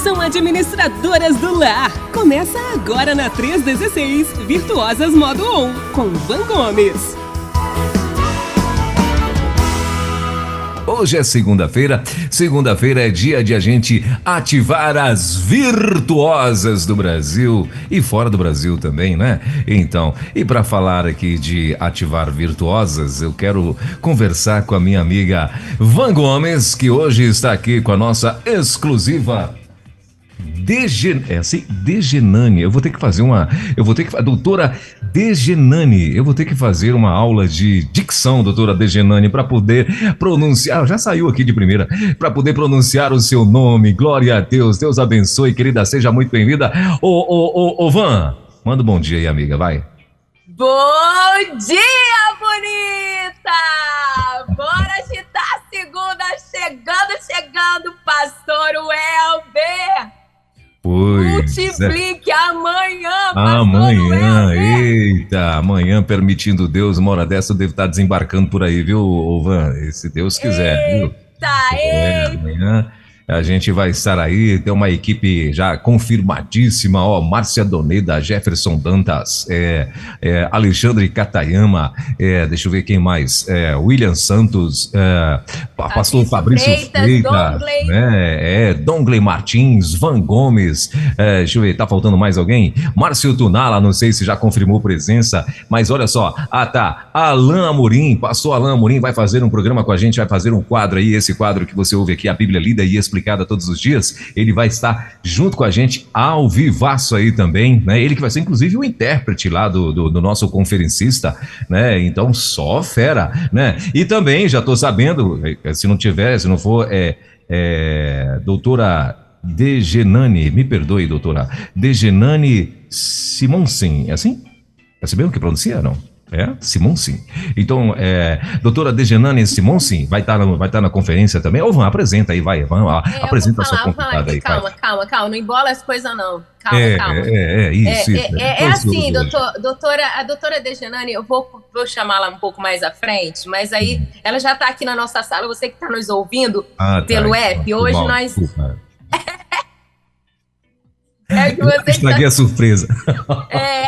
são administradoras do lar. Começa agora na 316, Virtuosas Modo On, com Van Gomes. Hoje é segunda-feira. Segunda-feira é dia de a gente ativar as virtuosas do Brasil e fora do Brasil também, né? Então, e para falar aqui de ativar virtuosas, eu quero conversar com a minha amiga Van Gomes, que hoje está aqui com a nossa exclusiva Degenani. Doutora Degenani, eu vou ter que fazer uma aula de dicção, doutora Degenani, para poder pronunciar, já saiu aqui de primeira, para poder pronunciar o seu nome. Glória a Deus, Deus abençoe, querida, seja muito bem-vinda. Ô Van, manda um bom dia aí, amiga, vai. Bom dia, bonita! Bora agitar a segunda, chegando, pastor Welber! Multiplique amanhã, eita, amanhã, permitindo Deus, uma hora dessa eu devo estar desembarcando por aí, viu, Van? Se Deus quiser, viu? Eita! Amanhã a gente vai estar aí, tem uma equipe já confirmadíssima, ó, Márcia Doneda, Jefferson Dantas, Alexandre Katayama, deixa eu ver quem mais, William Santos, pastor Fabrício Freitas, Dongley Martins, Van Gomes, deixa eu ver, tá faltando mais alguém? Márcio Tunala, não sei se já confirmou presença, mas olha só, Alain Amorim, pastor Alain Amorim vai fazer um programa com a gente, vai fazer um quadro aí, esse quadro que você ouve aqui, a Bíblia lida e explicada todos os dias, ele vai estar junto com a gente ao vivaço aí também, né? Ele que vai ser inclusive o intérprete lá do nosso conferencista, né? Então só fera, né? E também já tô sabendo, se não for, doutora Degenani, me perdoe, doutora Degenani Simonsen, é assim? É assim mesmo que pronuncia, não? Simonsen. Então, doutora Degenani Simonsen vai estar na conferência também. Ô, Van, apresenta aí, vai, Van, apresenta a sua convidada aí. Calma, não embola as coisas não. Calma. Isso. Assim, a doutora Degenani, eu vou chamá-la um pouco mais à frente, mas aí ela já está aqui na nossa sala, você que está nos ouvindo pelo app, hoje nós... Estraguei a surpresa.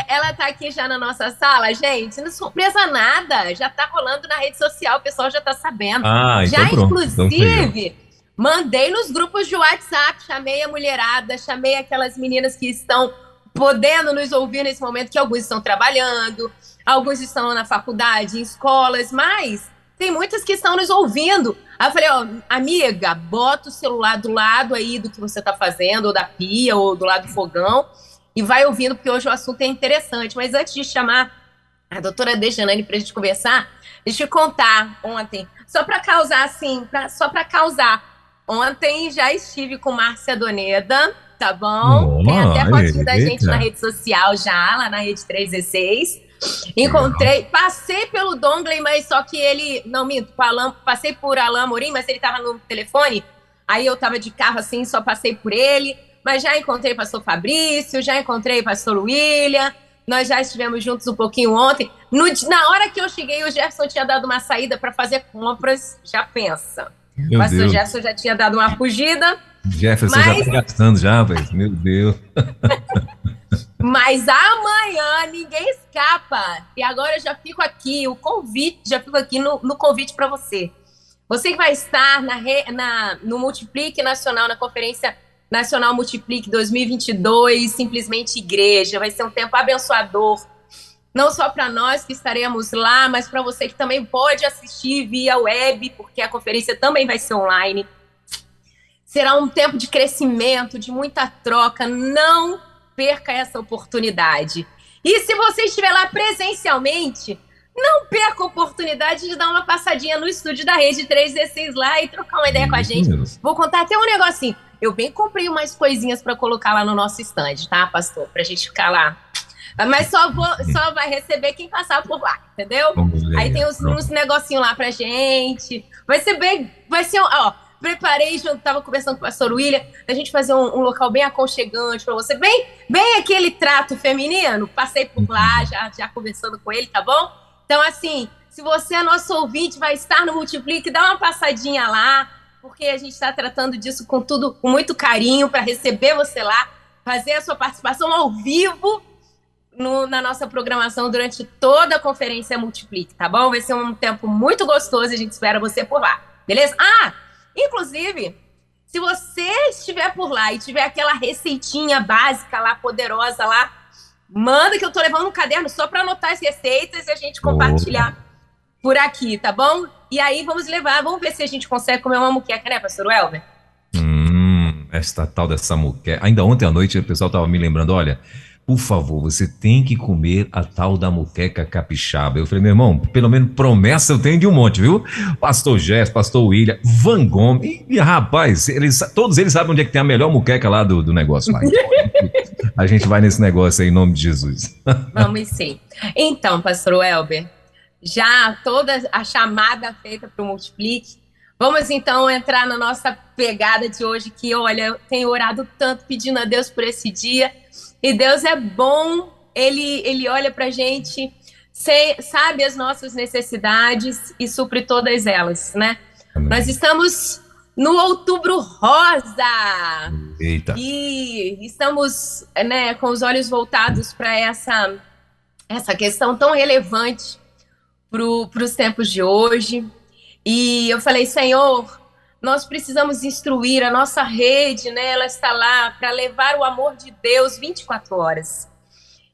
Ela tá aqui já na nossa sala, gente. Não é surpresa nada. Já tá rolando na rede social, o pessoal já tá sabendo. Então pronto. Inclusive, mandei nos grupos de WhatsApp, chamei a mulherada, chamei aquelas meninas que estão podendo nos ouvir nesse momento, que alguns estão trabalhando, alguns estão na faculdade, em escolas, mas tem muitas que estão nos ouvindo. Aí eu falei, amiga, bota o celular do lado aí do que você tá fazendo, ou da pia, ou do lado do fogão, e vai ouvindo, porque hoje o assunto é interessante. Mas antes de chamar a doutora Degenani pra gente conversar, deixa eu contar ontem, só para causar. Ontem já estive com Márcia Doneda, tá bom? Tem até fotinho da gente na rede social já, lá na Rede 316. Encontrei, passei pelo Dongley, mas só que ele, passei por Alain Amorim, mas ele tava no telefone, aí eu tava de carro assim, só passei por ele, mas já encontrei o pastor Fabrício, já encontrei o pastor William, nós já estivemos juntos um pouquinho ontem. Na hora que eu cheguei, o Jefferson tinha dado uma saída para fazer compras, já pensa. O pastor Jefferson já tinha dado uma fugida. Jefferson já tá gastando já, velho, meu Deus. Mas amanhã ninguém escapa. E agora eu já fico aqui, no convite para você. Você que vai estar no Multiplique Nacional, na Conferência Nacional Multiplique 2022, simplesmente igreja. Vai ser um tempo abençoador. Não só para nós que estaremos lá, mas para você que também pode assistir via web, porque a conferência também vai ser online. Será um tempo de crescimento, de muita troca. Não perca essa oportunidade. E se você estiver lá presencialmente, não perca a oportunidade de dar uma passadinha no estúdio da Rede 316 lá e trocar uma ideia com a gente. Vou contar até um negocinho. Eu bem comprei umas coisinhas para colocar lá no nosso stand, tá, pastor? Pra gente ficar lá. Mas só vai receber quem passar por lá, entendeu? Aí tem uns negocinhos lá pra gente. Vai ser, preparei, tava conversando com o pastor William, a gente fazer um local bem aconchegante pra você, bem aquele trato feminino. Passei por lá, já conversando com ele, tá bom? Então, assim, se você é nosso ouvinte, vai estar no Multiplique, dá uma passadinha lá, porque a gente está tratando disso com tudo, com muito carinho, para receber você lá, fazer a sua participação ao vivo na nossa programação durante toda a conferência Multiplique, tá bom? Vai ser um tempo muito gostoso e a gente espera você por lá, beleza? Inclusive, se você estiver por lá e tiver aquela receitinha básica lá, poderosa lá, manda que eu tô levando um caderno só para anotar as receitas e a gente compartilhar por aqui, tá bom? E aí vamos ver se a gente consegue comer uma muqueca, né, pastor Welber? Esta tal dessa muqueca. Ainda ontem à noite o pessoal tava me lembrando, olha, por favor, você tem que comer a tal da muqueca capixaba. Eu falei, meu irmão, pelo menos promessa eu tenho de um monte, viu? Pastor Jess, pastor William, Van Gomes, e rapaz, todos eles sabem onde é que tem a melhor muqueca lá do negócio lá. A gente vai nesse negócio aí, em nome de Jesus. Vamos sim. Então, pastor Welber, já toda a chamada feita para o Multiplique, vamos então entrar na nossa pegada de hoje, que olha, eu tenho orado tanto pedindo a Deus por esse dia, e Deus é bom, Ele olha pra gente, sabe as nossas necessidades e supre todas elas, né? Amém. Nós estamos no Outubro Rosa! Eita. E estamos, né, com os olhos voltados para essa questão tão relevante para os tempos de hoje. E eu falei, Senhor, nós precisamos instruir a nossa rede, né? Ela está lá para levar o amor de Deus 24 horas.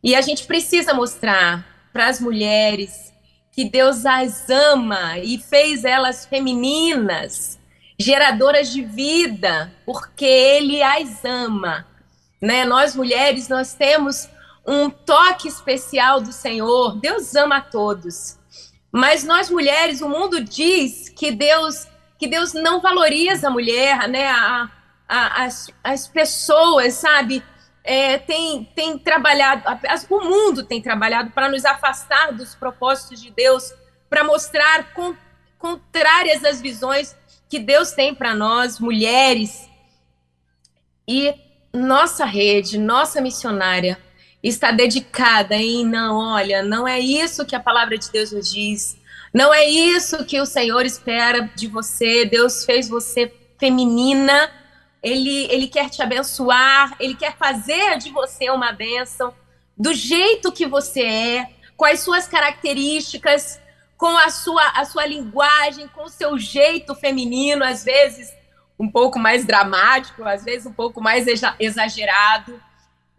E a gente precisa mostrar para as mulheres que Deus as ama e fez elas femininas, geradoras de vida, porque Ele as ama, né? Nós mulheres, nós temos um toque especial do Senhor. Deus ama a todos. Mas nós mulheres, o mundo diz que Deus não valoriza a mulher, né? As pessoas, sabe, tem trabalhado, o mundo tem trabalhado para nos afastar dos propósitos de Deus, para mostrar contrárias às visões que Deus tem para nós, mulheres. E nossa rede, nossa missionária, está dedicada em não é isso que a palavra de Deus nos diz, não é isso que o Senhor espera de você. Deus fez você feminina, Ele quer te abençoar, Ele quer fazer de você uma bênção, do jeito que você é, com as suas características, com a sua linguagem, com o seu jeito feminino, às vezes um pouco mais dramático, às vezes um pouco mais exagerado.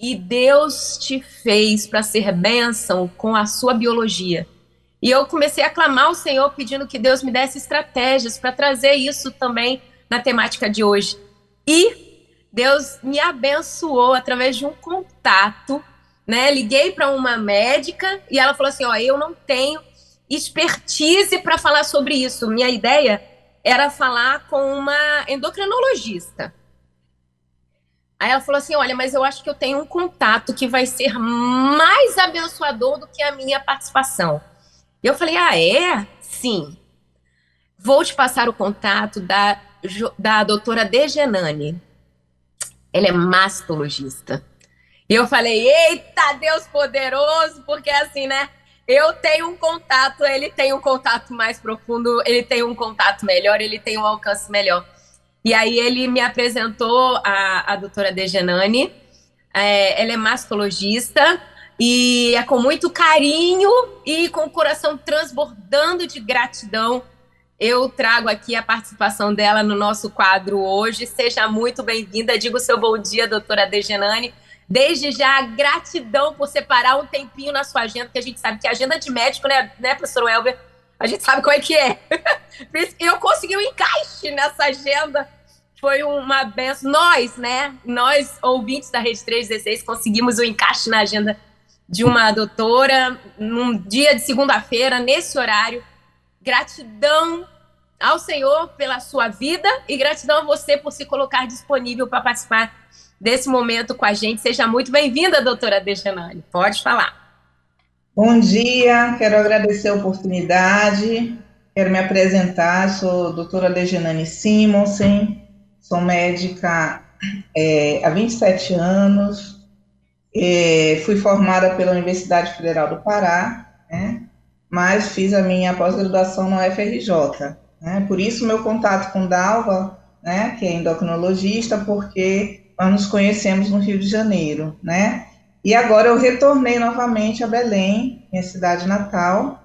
E Deus te fez para ser bênção com a sua biologia. E eu comecei a clamar ao Senhor pedindo que Deus me desse estratégias para trazer isso também na temática de hoje. E Deus me abençoou através de um contato, né? Liguei para uma médica e ela falou assim, eu não tenho expertise para falar sobre isso. Minha ideia era falar com uma endocrinologista. Aí ela falou assim, olha, mas eu acho que eu tenho um contato que vai ser mais abençoador do que a minha participação. E eu falei, é? Sim. Vou te passar o contato da doutora Degenani. Ela é mastologista. E eu falei, eita, Deus poderoso, porque assim, né? Eu tenho um contato, ele tem um contato mais profundo, ele tem um contato melhor, ele tem um alcance melhor. E aí ele me apresentou a doutora Degenani, ela é mastologista, e é com muito carinho e com o coração transbordando de gratidão, eu trago aqui a participação dela no nosso quadro hoje. Seja muito bem-vinda, digo o seu bom dia, doutora Degenani. Desde já, gratidão por separar um tempinho na sua agenda, porque a gente sabe que a agenda de médico, né, professor Welber? A gente sabe como é que é. Eu consegui um encaixe nessa agenda. Foi uma benção. Nós, ouvintes da Rede 316, conseguimos um encaixe na agenda de uma doutora, num dia de segunda-feira, nesse horário. Gratidão ao Senhor pela sua vida e gratidão a você por se colocar disponível para participar desse momento com a gente. Seja muito bem-vinda, doutora Degenani. Pode falar. Bom dia, quero agradecer a oportunidade, quero me apresentar, sou a doutora Degenani Simonsen, sou médica há 27 anos, fui formada pela Universidade Federal do Pará, né, mas fiz a minha pós-graduação na UFRJ, né, por isso meu contato com Dalva né, que é endocrinologista, porque nós nos conhecemos no Rio de Janeiro, né? E agora eu retornei novamente a Belém, minha cidade natal,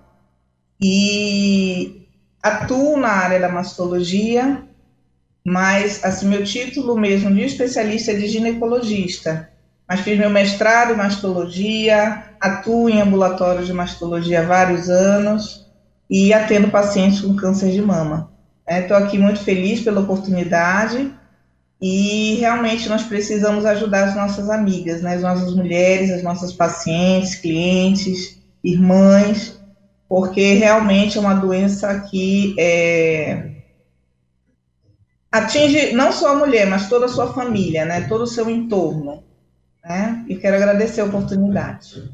e atuo na área da mastologia, mas assim, meu título mesmo de especialista é de ginecologista, mas fiz meu mestrado em mastologia, atuo em ambulatório de mastologia há vários anos e atendo pacientes com câncer de mama. Estou aqui muito feliz pela oportunidade e realmente nós precisamos ajudar as nossas amigas, né, as nossas mulheres, as nossas pacientes, clientes, irmãs, porque realmente é uma doença que atinge não só a mulher, mas toda a sua família, né, todo o seu entorno, né, e quero agradecer a oportunidade.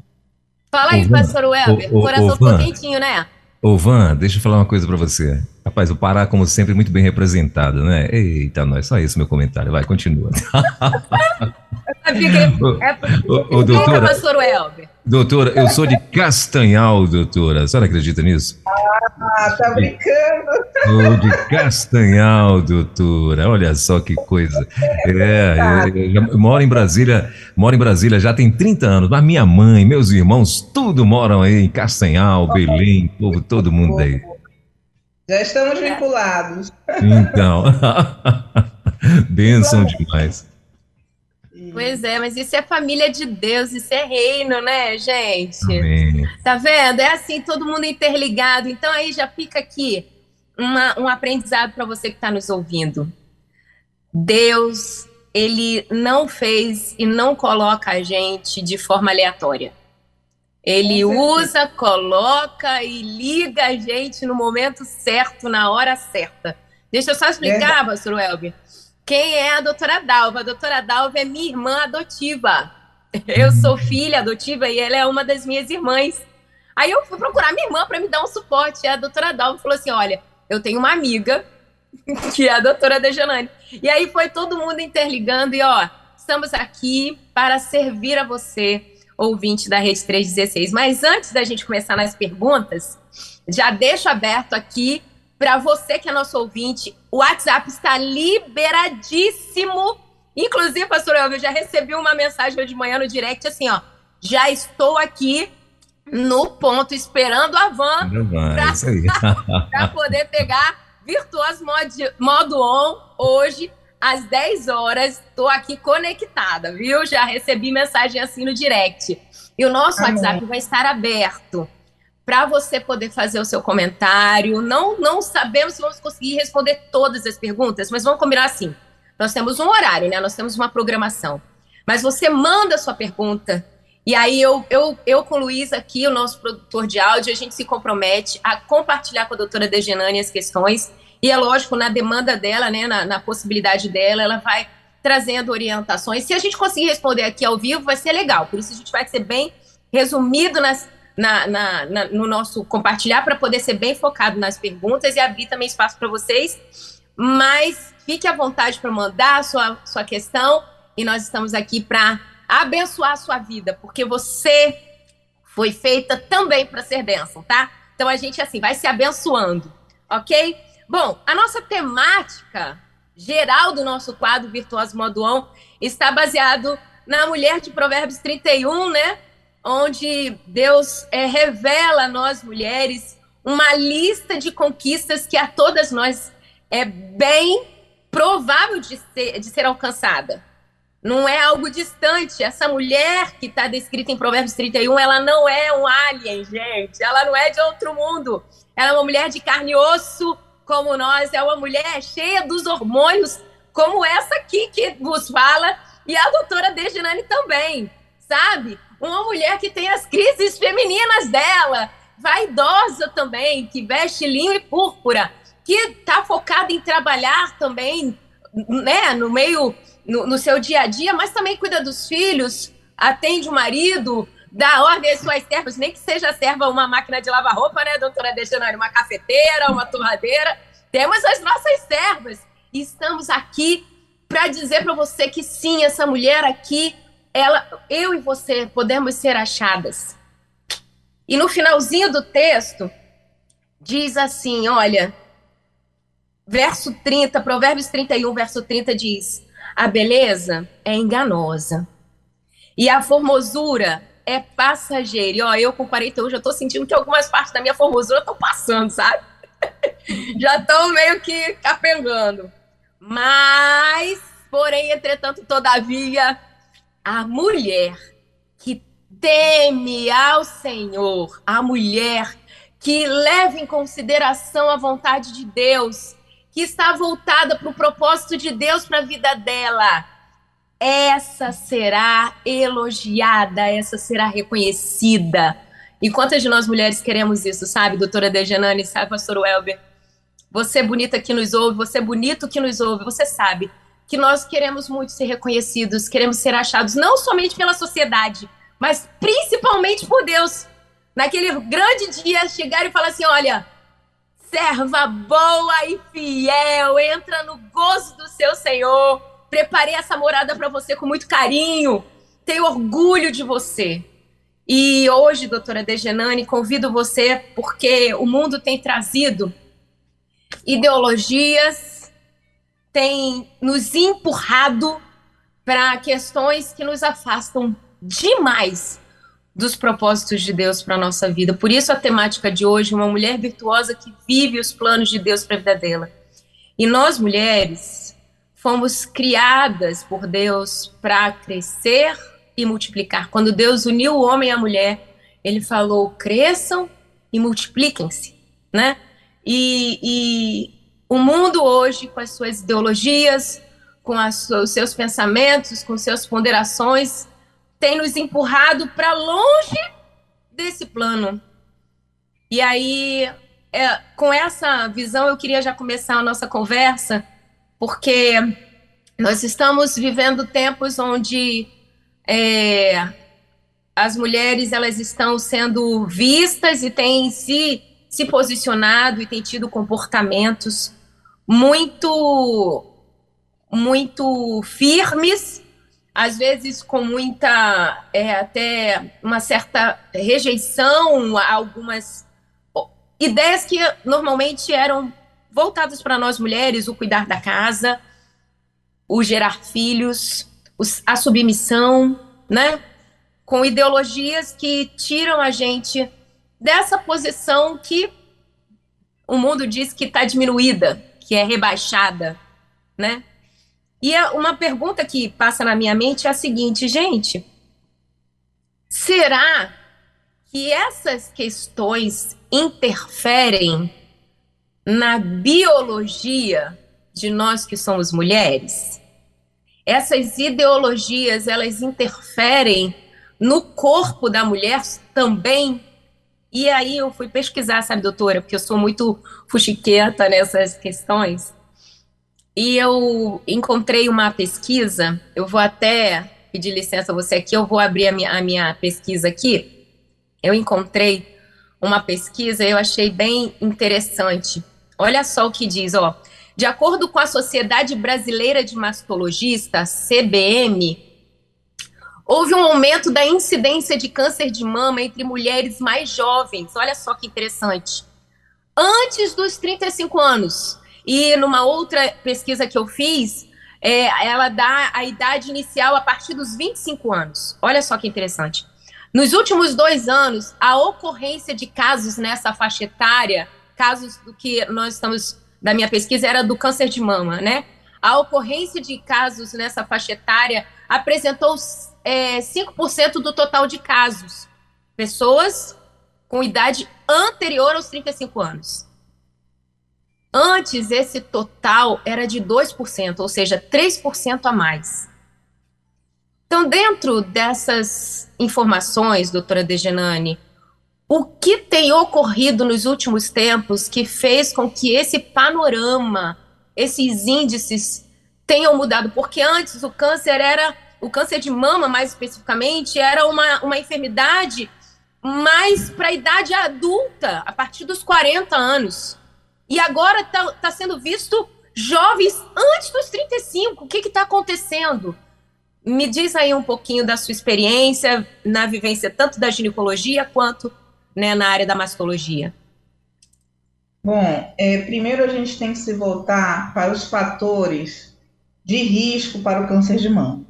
Fala aí, pastor Welber, o coração ficou quentinho, né? Ô, Van, deixa eu falar uma coisa pra você. Rapaz, o Pará, como sempre, muito bem representado, né? Eita, nós, só esse meu comentário. Vai, continua. Doutora, pastor Welber. Doutora, eu sou de Castanhal, doutora. A senhora acredita nisso? Ah, tá brincando. Sou de Castanhal, doutora. Olha só que coisa. Eu moro em Brasília já tem 30 anos. Mas minha mãe, meus irmãos, tudo moram aí em Castanhal, Belém, todo mundo aí. Já estamos vinculados. Então, bênção demais. Pois é, mas isso é família de Deus, isso é reino, né, gente? Amém. Tá vendo? É assim, todo mundo interligado. Então aí já fica aqui um aprendizado para você que está nos ouvindo. Deus, ele não fez e não coloca a gente de forma aleatória. Ele usa, coloca e liga a gente no momento certo, na hora certa. Deixa eu só explicar, pastor Welber. Quem é a doutora Dalva? A doutora Dalva é minha irmã adotiva. Eu sou filha adotiva e ela é uma das minhas irmãs. Aí eu fui procurar minha irmã para me dar um suporte. E a doutora Dalva falou assim, olha, eu tenho uma amiga, que é a doutora Dejanane. E aí foi todo mundo interligando e, ó, estamos aqui para servir a você, ouvinte da Rede 316. Mas antes da gente começar nas perguntas, já deixo aberto aqui para você que é nosso ouvinte, o WhatsApp está liberadíssimo. Inclusive, pastor Elvio, eu já recebi uma mensagem hoje de manhã no direct, assim, ó, já estou aqui no ponto, esperando a van para poder pegar Virtuoso modo on hoje, às 10 horas. Estou aqui conectada, viu? Já recebi mensagem assim no direct. E o nosso WhatsApp vai estar aberto para você poder fazer o seu comentário. Não sabemos se vamos conseguir responder todas as perguntas, mas vamos combinar assim. Nós temos um horário, né? Nós temos uma programação. Mas você manda a sua pergunta, e aí eu com o Luiz aqui, o nosso produtor de áudio, a gente se compromete a compartilhar com a doutora Dejanane as questões, e é lógico, na demanda dela, né, na possibilidade dela, ela vai trazendo orientações. Se a gente conseguir responder aqui ao vivo, vai ser legal. Por isso a gente vai ser bem resumido no nosso compartilhar, para poder ser bem focado nas perguntas e abrir também espaço para vocês. Mas fique à vontade para mandar a sua questão, e nós estamos aqui para abençoar a sua vida, porque você foi feita também para ser bênção, tá? Então a gente, assim, vai se abençoando, ok? Bom, a nossa temática geral do nosso quadro Virtuoso Modo On está baseado na mulher de Provérbios 31, né? Onde Deus revela a nós mulheres uma lista de conquistas que a todas nós é bem provável de ser alcançada. Não é algo distante. Essa mulher que está descrita em Provérbios 31, ela não é um alien, gente. Ela não é de outro mundo. Ela é uma mulher de carne e osso, como nós. É uma mulher cheia dos hormônios, como essa aqui que vos fala. E a doutora Dejanane também, sabe? Uma mulher que tem as crises femininas dela. Vaidosa também, que veste linho e púrpura. Que está focada em trabalhar também, né, no seu dia a dia, mas também cuida dos filhos, atende o marido, dá ordem às suas servas, nem que seja serva uma máquina de lavar roupa, né, doutora Dejanane? Uma cafeteira, uma torradeira. Temos as nossas servas. E estamos aqui para dizer para você que sim, essa mulher aqui, eu e você podemos ser achadas. E no finalzinho do texto, diz assim, olha, verso 30, Provérbios 31, verso 30 diz: a beleza é enganosa e a formosura é passageira. E ó, eu com 41 já tô sentindo que algumas partes da minha formosura estão passando, sabe? Já estão meio que capengando. Mas, porém, entretanto, todavia, a mulher que teme ao Senhor, a mulher que leva em consideração a vontade de Deus, que está voltada para o propósito de Deus para a vida dela, essa será elogiada, essa será reconhecida. E quantas de nós mulheres queremos isso, sabe, doutora Dejanane, sabe, pastor Welber? Você bonita que nos ouve, você bonito que nos ouve, você sabe que nós queremos muito ser reconhecidos, queremos ser achados, não somente pela sociedade, mas principalmente por Deus. Naquele grande dia, chegar e falar assim, olha, serva boa e fiel, entra no gozo do seu Senhor, preparei essa morada para você com muito carinho, tenho orgulho de você. E hoje, doutora Dejanane, convido você, porque o mundo tem trazido ideologias, tem nos empurrado para questões que nos afastam demais dos propósitos de Deus para a nossa vida. Por isso a temática de hoje, uma mulher virtuosa que vive os planos de Deus para a vida dela. E nós, mulheres, fomos criadas por Deus para crescer e multiplicar. Quando Deus uniu o homem e a mulher, ele falou, cresçam e multipliquem-se, né? E o mundo hoje, com as suas ideologias, com os seus pensamentos, com suas ponderações, tem nos empurrado para longe desse plano. E aí, com essa visão, eu queria já começar a nossa conversa, porque nós estamos vivendo tempos onde as mulheres elas estão sendo vistas e têm se posicionado e têm tido comportamentos muito firmes, às vezes com muita, até uma certa rejeição a algumas ideias que normalmente eram voltadas para nós mulheres, o cuidar da casa, o gerar filhos, a submissão, né? Com ideologias que tiram a gente dessa posição que o mundo diz que está diminuída, que é rebaixada, né? E uma pergunta que passa na minha mente é a seguinte, gente, será que essas questões interferem na biologia de nós que somos mulheres? Essas ideologias, elas interferem no corpo da mulher também? E aí eu fui pesquisar, sabe, doutora, porque eu sou muito fuxiqueta nessas questões. E eu encontrei uma pesquisa, eu vou até pedir licença a você aqui, eu vou abrir a minha pesquisa aqui. Eu encontrei uma pesquisa e eu achei bem interessante. Olha só o que diz, ó. De acordo com a Sociedade Brasileira de Mastologistas, CBM, houve um aumento da incidência de câncer de mama entre mulheres mais jovens. Olha só que interessante. Antes dos 35 anos. E numa outra pesquisa que eu fiz, ela dá a idade inicial a partir dos 25 anos. Olha só que interessante. Nos últimos 2 anos, a ocorrência de casos nessa faixa etária, casos do que nós estamos, da minha pesquisa, era do câncer de mama, né? A ocorrência de casos nessa faixa etária apresentou 5% do total de casos. Pessoas com idade anterior aos 35 anos. Antes, esse total era de 2%, ou seja, 3% a mais. Então, dentro dessas informações, doutora Dejanane, o que tem ocorrido nos últimos tempos que fez com que esse panorama, esses índices tenham mudado? Porque antes o câncer de mama, mais especificamente, era uma enfermidade mais para a idade adulta, a partir dos 40 anos. E agora está sendo visto jovens antes dos 35. O que está acontecendo? Me diz aí um pouquinho da sua experiência na vivência tanto da ginecologia quanto, né, na área da mastologia. Bom, primeiro a gente tem que se voltar para os fatores de risco para o câncer de mama.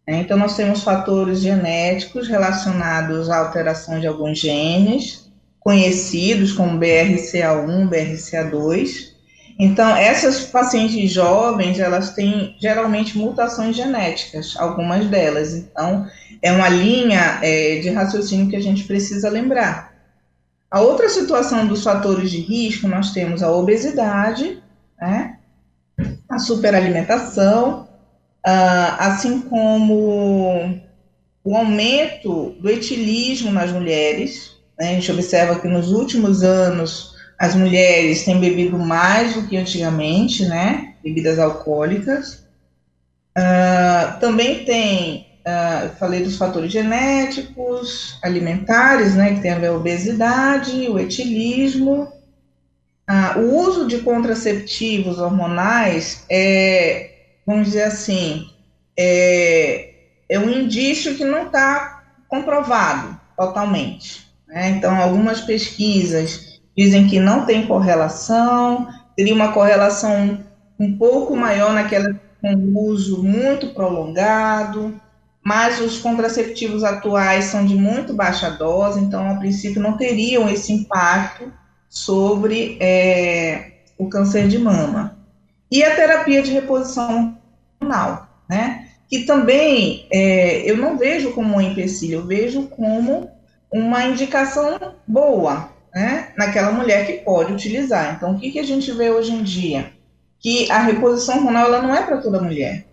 Então, nós temos fatores genéticos relacionados à alteração de alguns genes, conhecidos como BRCA1, BRCA2. Então, essas pacientes jovens, elas têm geralmente mutações genéticas, algumas delas. Então, é uma linha de raciocínio que a gente precisa lembrar. A outra situação dos fatores de risco, nós temos a obesidade, né, a superalimentação, assim como o aumento do etilismo nas mulheres, né? A gente observa que nos últimos anos as mulheres têm bebido mais do que antigamente, né? Bebidas alcoólicas. Também tem, eu falei dos fatores genéticos, alimentares, né? Que tem a ver com a obesidade, o etilismo. O uso de contraceptivos hormonais vamos dizer assim, é um indício que não está comprovado totalmente, né? Então, algumas pesquisas dizem que não tem correlação, teria uma correlação um pouco maior naquela com uso muito prolongado, mas os contraceptivos atuais são de muito baixa dose, então, a princípio, não teriam esse impacto sobre o câncer de mama. E a terapia de reposição hormonal, né? Que também eu não vejo como um empecilho, eu vejo como uma indicação boa, né? Naquela mulher que pode utilizar. Então, o que a gente vê hoje em dia? Que a reposição hormonal ela não é para toda mulher.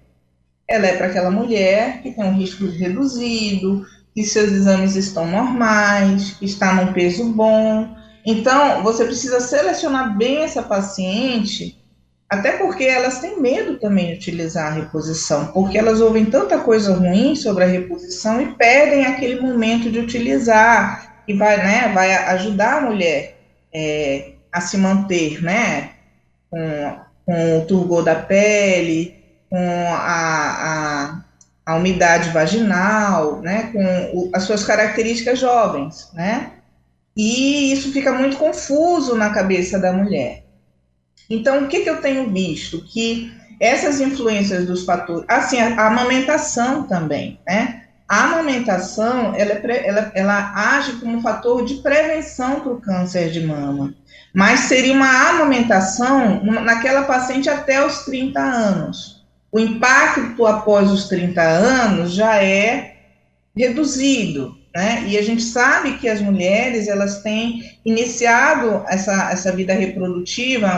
Ela é para aquela mulher que tem um risco reduzido, que seus exames estão normais, que está num peso bom. Então, você precisa selecionar bem essa paciente, até porque elas têm medo também de utilizar a reposição, porque elas ouvem tanta coisa ruim sobre a reposição e perdem aquele momento de utilizar, que vai, né, vai ajudar a mulher a se manter, né, com o turgor da pele, com a umidade vaginal, né, com as suas características jovens, né, e isso fica muito confuso na cabeça da mulher. Então, o que eu tenho visto? Que essas influências dos fatores, assim, a amamentação também, né? A amamentação, ela age como um fator de prevenção para o câncer de mama, mas seria uma amamentação naquela paciente até os 30 anos. O impacto após os 30 anos já é reduzido, né? E a gente sabe que as mulheres, elas têm iniciado essa vida reprodutiva,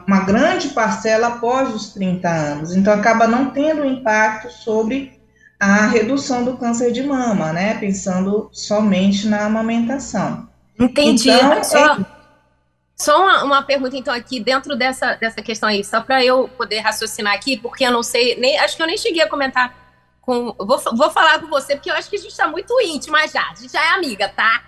uma grande parcela após os 30 anos, então acaba não tendo impacto sobre a redução do câncer de mama, né? Pensando somente na amamentação. Entendi. Então, Só uma pergunta, então, aqui, dentro dessa questão aí, só para eu poder raciocinar aqui, porque eu não sei, acho que eu nem cheguei a comentar vou falar com você, porque eu acho que a gente está muito íntima já. A gente já é amiga, tá?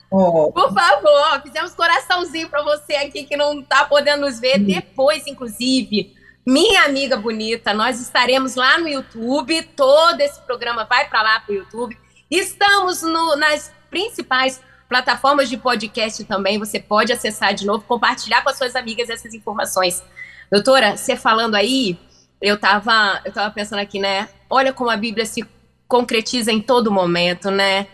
Oh. Por favor, fizemos coraçãozinho para você aqui que não está podendo nos ver. Depois, inclusive, minha amiga bonita, nós estaremos lá no YouTube. Todo esse programa vai para lá para o YouTube. Estamos nas principais plataformas de podcast também. Você pode acessar de novo, compartilhar com as suas amigas essas informações. Doutora, você falando aí, eu tava pensando aqui, né? Olha como a Bíblia se concretiza em todo momento, né?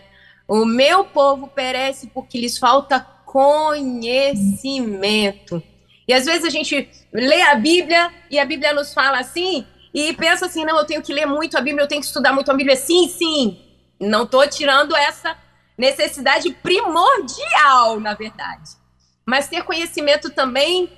O meu povo perece porque lhes falta conhecimento. E às vezes a gente lê a Bíblia e a Bíblia nos fala assim e pensa assim, não, eu tenho que ler muito a Bíblia, eu tenho que estudar muito a Bíblia. Sim, sim. Não estou tirando essa necessidade primordial, na verdade. Mas ter conhecimento também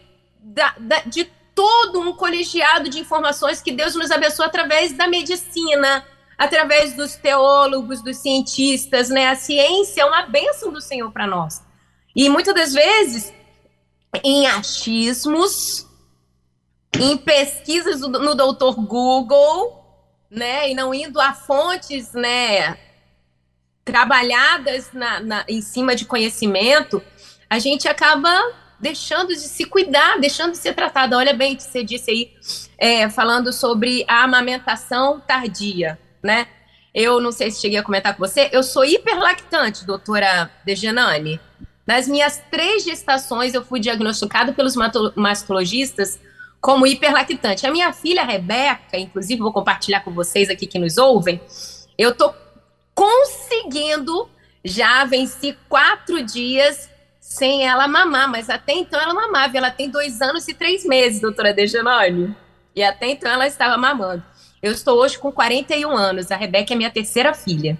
de todo um colegiado de informações que Deus nos abençoa através da medicina, através dos teólogos, dos cientistas, né? A ciência é uma bênção do Senhor para nós. E muitas das vezes, em achismos, em pesquisas no doutor Google, né? E não indo a fontes, né? Trabalhadas em cima de conhecimento, a gente acaba deixando de se cuidar, deixando de ser tratada. Olha bem o que você disse aí, falando sobre a amamentação tardia, né? Eu não sei se cheguei a comentar com você, eu sou hiperlactante, doutora Dejanane. Nas minhas 3 gestações, eu fui diagnosticado pelos mastologistas como hiperlactante. A minha filha, Rebeca, inclusive vou compartilhar com vocês aqui que nos ouvem, eu tô conseguindo, já venci 4 dias sem ela mamar, mas até então ela mamava. Ela tem 2 anos e 3 meses, doutora Dejanone, e até então ela estava mamando. Eu estou hoje com 41 anos, a Rebeca é minha 3ª filha.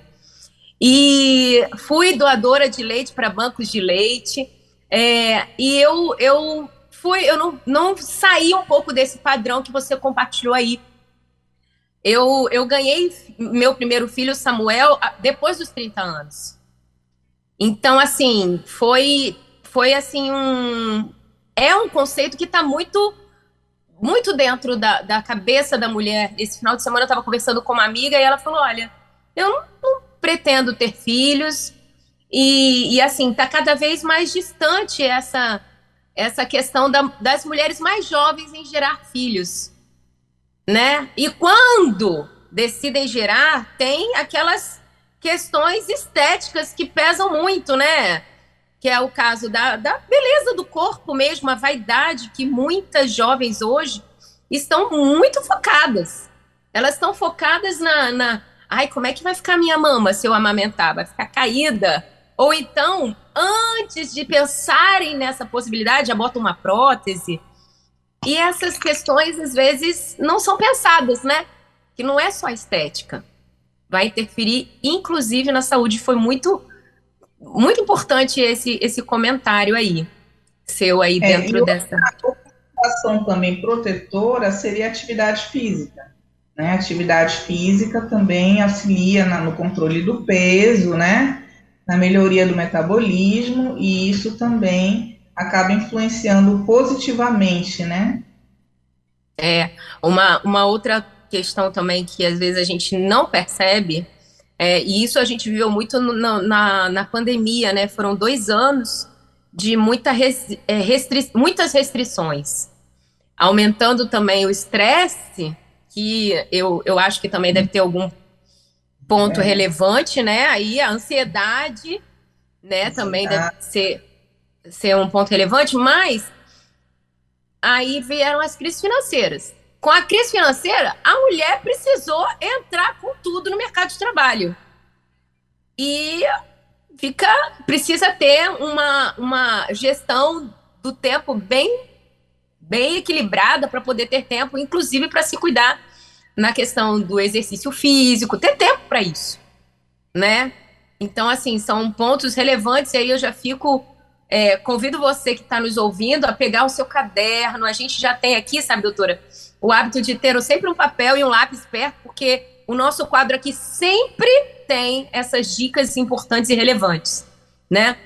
E fui doadora de leite para bancos de leite, e eu não saí um pouco desse padrão que você compartilhou aí. Eu ganhei meu primeiro filho, Samuel, depois dos 30 anos. Então, assim, foi assim, é um conceito que está muito dentro da cabeça da mulher. Esse final de semana eu estava conversando com uma amiga e ela falou, olha, eu não pretendo ter filhos, e assim, está cada vez mais distante essa questão das mulheres mais jovens em gerar filhos, né? E quando decidem gerar, tem aquelas questões estéticas que pesam muito, né? Que é o caso da beleza do corpo mesmo, a vaidade, que muitas jovens hoje estão muito focadas. Elas estão focadas ai, como é que vai ficar a minha mama se eu amamentar? Vai ficar caída? Ou então, antes de pensarem nessa possibilidade, já botam uma prótese. E essas questões, às vezes, não são pensadas, né? Que não é só estética. Vai interferir, inclusive, na saúde. Foi muito importante esse comentário aí, seu aí dentro dessa... A ação também protetora seria a atividade física, né? A atividade física também auxilia no controle do peso, né? Na melhoria do metabolismo, e isso também acaba influenciando positivamente, né? Uma outra questão também que às vezes a gente não percebe, e isso a gente viveu muito na pandemia, né? Foram 2 anos de muitas restrições, aumentando também o estresse, que eu acho que também deve ter algum ponto relevante, né? Aí a ansiedade, né? Também deve ser um ponto relevante, mas aí vieram as crises financeiras. Com a crise financeira, a mulher precisou entrar com tudo no mercado de trabalho. E precisa ter uma gestão do tempo bem equilibrada para poder ter tempo, inclusive para se cuidar na questão do exercício físico, ter tempo para isso, né? Então, assim, são pontos relevantes, e aí eu já convido você que está nos ouvindo a pegar o seu caderno. A gente já tem aqui, sabe, doutora, o hábito de ter sempre um papel e um lápis perto, porque o nosso quadro aqui sempre tem essas dicas importantes e relevantes, né?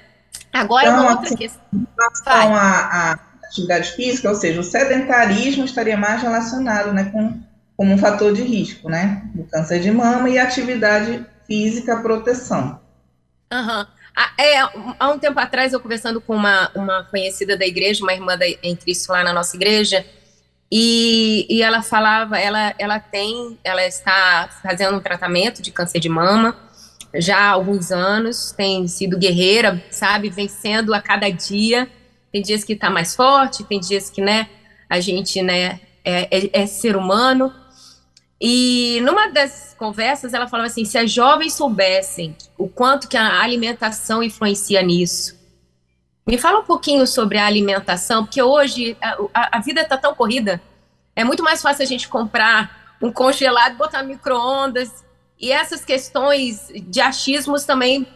Agora, então, uma outra questão. Em relação à atividade física, ou seja, o sedentarismo estaria mais relacionado, né, como um fator de risco, né, do câncer de mama, e atividade física, proteção. Há um tempo atrás, eu conversando com uma conhecida da igreja, uma irmã em Cristo lá na nossa igreja, e ela falava, ela está fazendo um tratamento de câncer de mama já há alguns anos, tem sido guerreira, sabe, vencendo a cada dia. Tem dias que está mais forte, tem dias que, né, a gente, né, é ser humano. E numa das conversas ela falava assim, se as jovens soubessem o quanto que a alimentação influencia nisso. Me fala um pouquinho sobre a alimentação, porque hoje a vida está tão corrida, é muito mais fácil a gente comprar um congelado, botar no micro-ondas, e essas questões de achismos também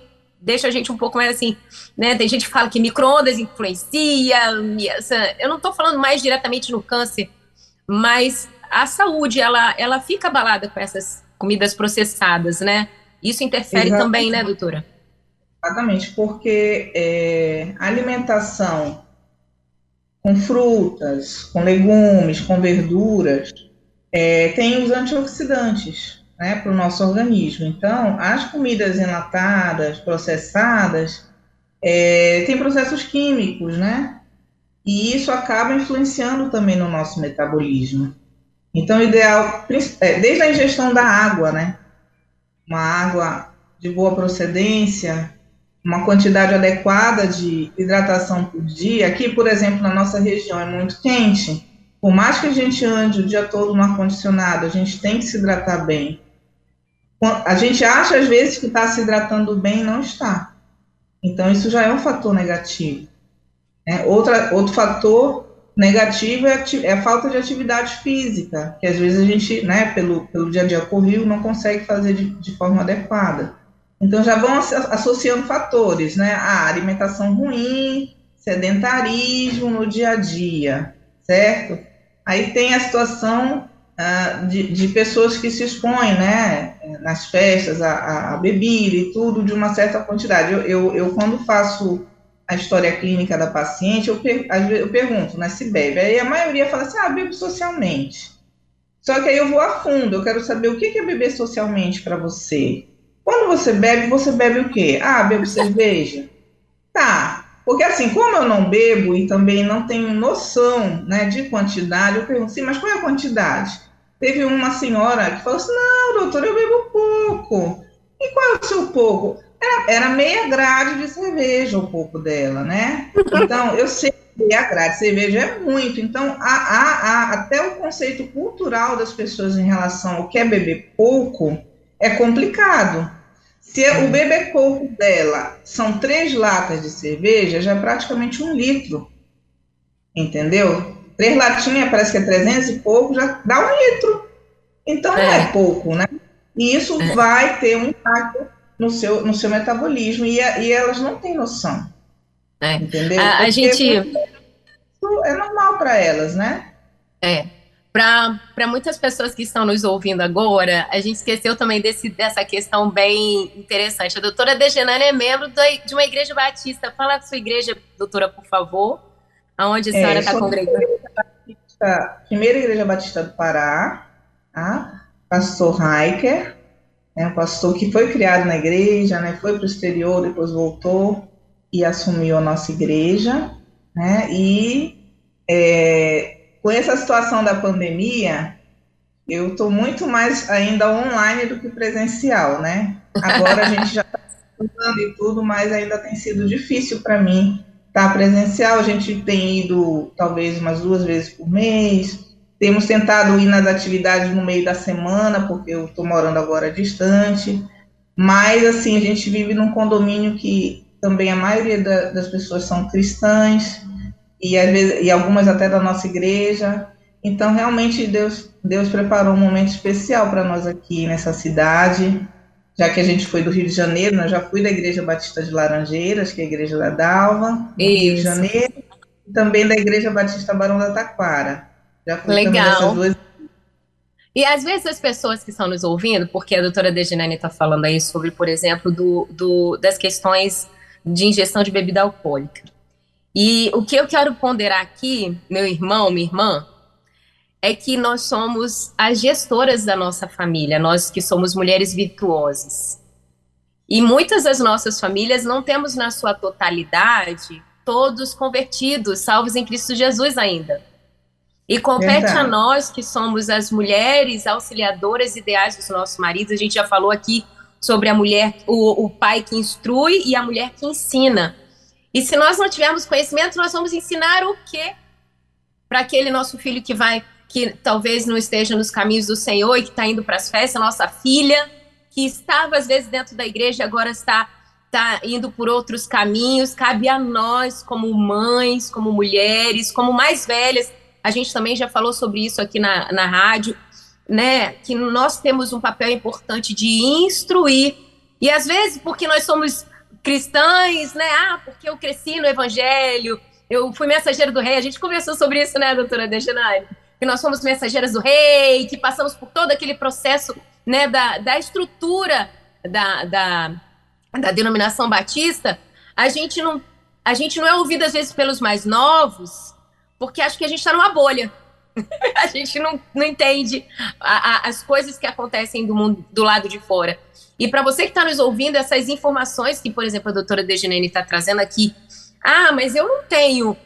deixam a gente um pouco mais assim, né? Tem gente que fala que micro-ondas influencia, eu não estou falando mais diretamente no câncer, mas a saúde, ela fica abalada com essas comidas processadas, né? Isso interfere também, né, doutora? Exatamente, porque a alimentação com frutas, com legumes, com verduras, tem os antioxidantes, né, para o nosso organismo. Então, as comidas enlatadas, processadas, têm processos químicos, né? E isso acaba influenciando também no nosso metabolismo. Então, o ideal, desde a ingestão da água, né? Uma água de boa procedência, uma quantidade adequada de hidratação por dia. Aqui, por exemplo, na nossa região é muito quente. Por mais que a gente ande o dia todo no ar-condicionado, a gente tem que se hidratar bem. A gente acha, às vezes, que está se hidratando bem e não está. Então, isso já é um fator negativo. Outro fator negativo é a falta de atividade física, que às vezes a gente, pelo dia a dia corrido, não consegue fazer de forma adequada. Então, já vão associando fatores, a alimentação ruim, sedentarismo no dia a dia, certo? Aí tem a situação de pessoas que se expõem, nas festas, a bebida e tudo, de uma certa quantidade. Eu quando faço a história clínica da paciente, eu pergunto, se bebe. Aí a maioria fala assim, bebo socialmente. Só que aí eu vou a fundo, eu quero saber o que é beber socialmente para você. Quando você bebe o quê? Bebo cerveja. Tá. Porque assim, como eu não bebo e também não tenho noção, de quantidade, eu pergunto assim, mas qual é a quantidade? Teve uma senhora que falou assim, não, doutora, eu bebo pouco. E qual é o seu pouco? Era meia grade de cerveja o pouco dela, Então, eu sei que a grade de cerveja é muito. Então, até o conceito cultural das pessoas em relação ao que é beber pouco é complicado. Se o beber pouco dela são 3 latas de cerveja, já é praticamente 1 litro, entendeu? 3 latinhas, parece que é 300 e pouco, já dá 1 litro. Então, não é pouco, E isso vai ter um impacto no seu metabolismo, e elas não têm noção, entendeu? A gente... Isso é normal para elas, Para muitas pessoas que estão nos ouvindo agora, a gente esqueceu também dessa questão bem interessante. A doutora Dejanane é membro de uma igreja batista. Fala da sua igreja, doutora, por favor. Aonde a senhora está congregando? Primeira Igreja Batista do Pará, pastor Raiker, um pastor que foi criado na igreja, foi para o exterior, depois voltou e assumiu a nossa igreja, com essa situação da pandemia, eu estou muito mais ainda online do que presencial, Agora a gente já está estudando e tudo, mas ainda tem sido difícil para mim estar presencial. A gente tem ido talvez umas 2 vezes por mês, temos tentado ir nas atividades no meio da semana, porque eu estou morando agora distante, mas assim, a gente vive num condomínio que também a maioria das pessoas são cristãs, e às vezes, e algumas até da nossa igreja. Então realmente Deus preparou um momento especial para nós aqui nessa cidade, já que a gente foi do Rio de Janeiro, eu já fui da Igreja Batista de Laranjeiras, que é a igreja da Dalva, no Rio de Janeiro, e também da Igreja Batista Barão da Taquara. Já fui também dessas 2. E às vezes as pessoas que estão nos ouvindo, porque a doutora Dejanane está falando aí sobre, por exemplo, das questões de ingestão de bebida alcoólica. E o que eu quero ponderar aqui, meu irmão, minha irmã, é que nós somos as gestoras da nossa família, nós que somos mulheres virtuosas. E muitas das nossas famílias não temos na sua totalidade todos convertidos, salvos em Cristo Jesus ainda. E compete a nós, que somos as mulheres auxiliadoras ideais dos nossos maridos. A gente já falou aqui sobre a mulher, o pai que instrui e a mulher que ensina. E se nós não tivermos conhecimento, nós vamos ensinar o quê? Para aquele nosso filho que talvez não esteja nos caminhos do Senhor e que está indo para as festas, nossa filha, que estava às vezes dentro da igreja e agora está indo por outros caminhos. Cabe a nós, como mães, como mulheres, como mais velhas, a gente também já falou sobre isso aqui na rádio, que nós temos um papel importante de instruir, e às vezes porque nós somos cristãs, porque eu cresci no evangelho, eu fui mensageira do rei, a gente conversou sobre isso, doutora Dejanane, que nós somos mensageiras do rei, que passamos por todo aquele processo, da estrutura da denominação batista. A gente não é ouvido às vezes pelos mais novos, porque acho que a gente está numa bolha. A gente não entende as coisas que acontecem do mundo do lado de fora. E para você que está nos ouvindo, essas informações que, por exemplo, a doutora Dejanane está trazendo aqui, mas eu não tenho,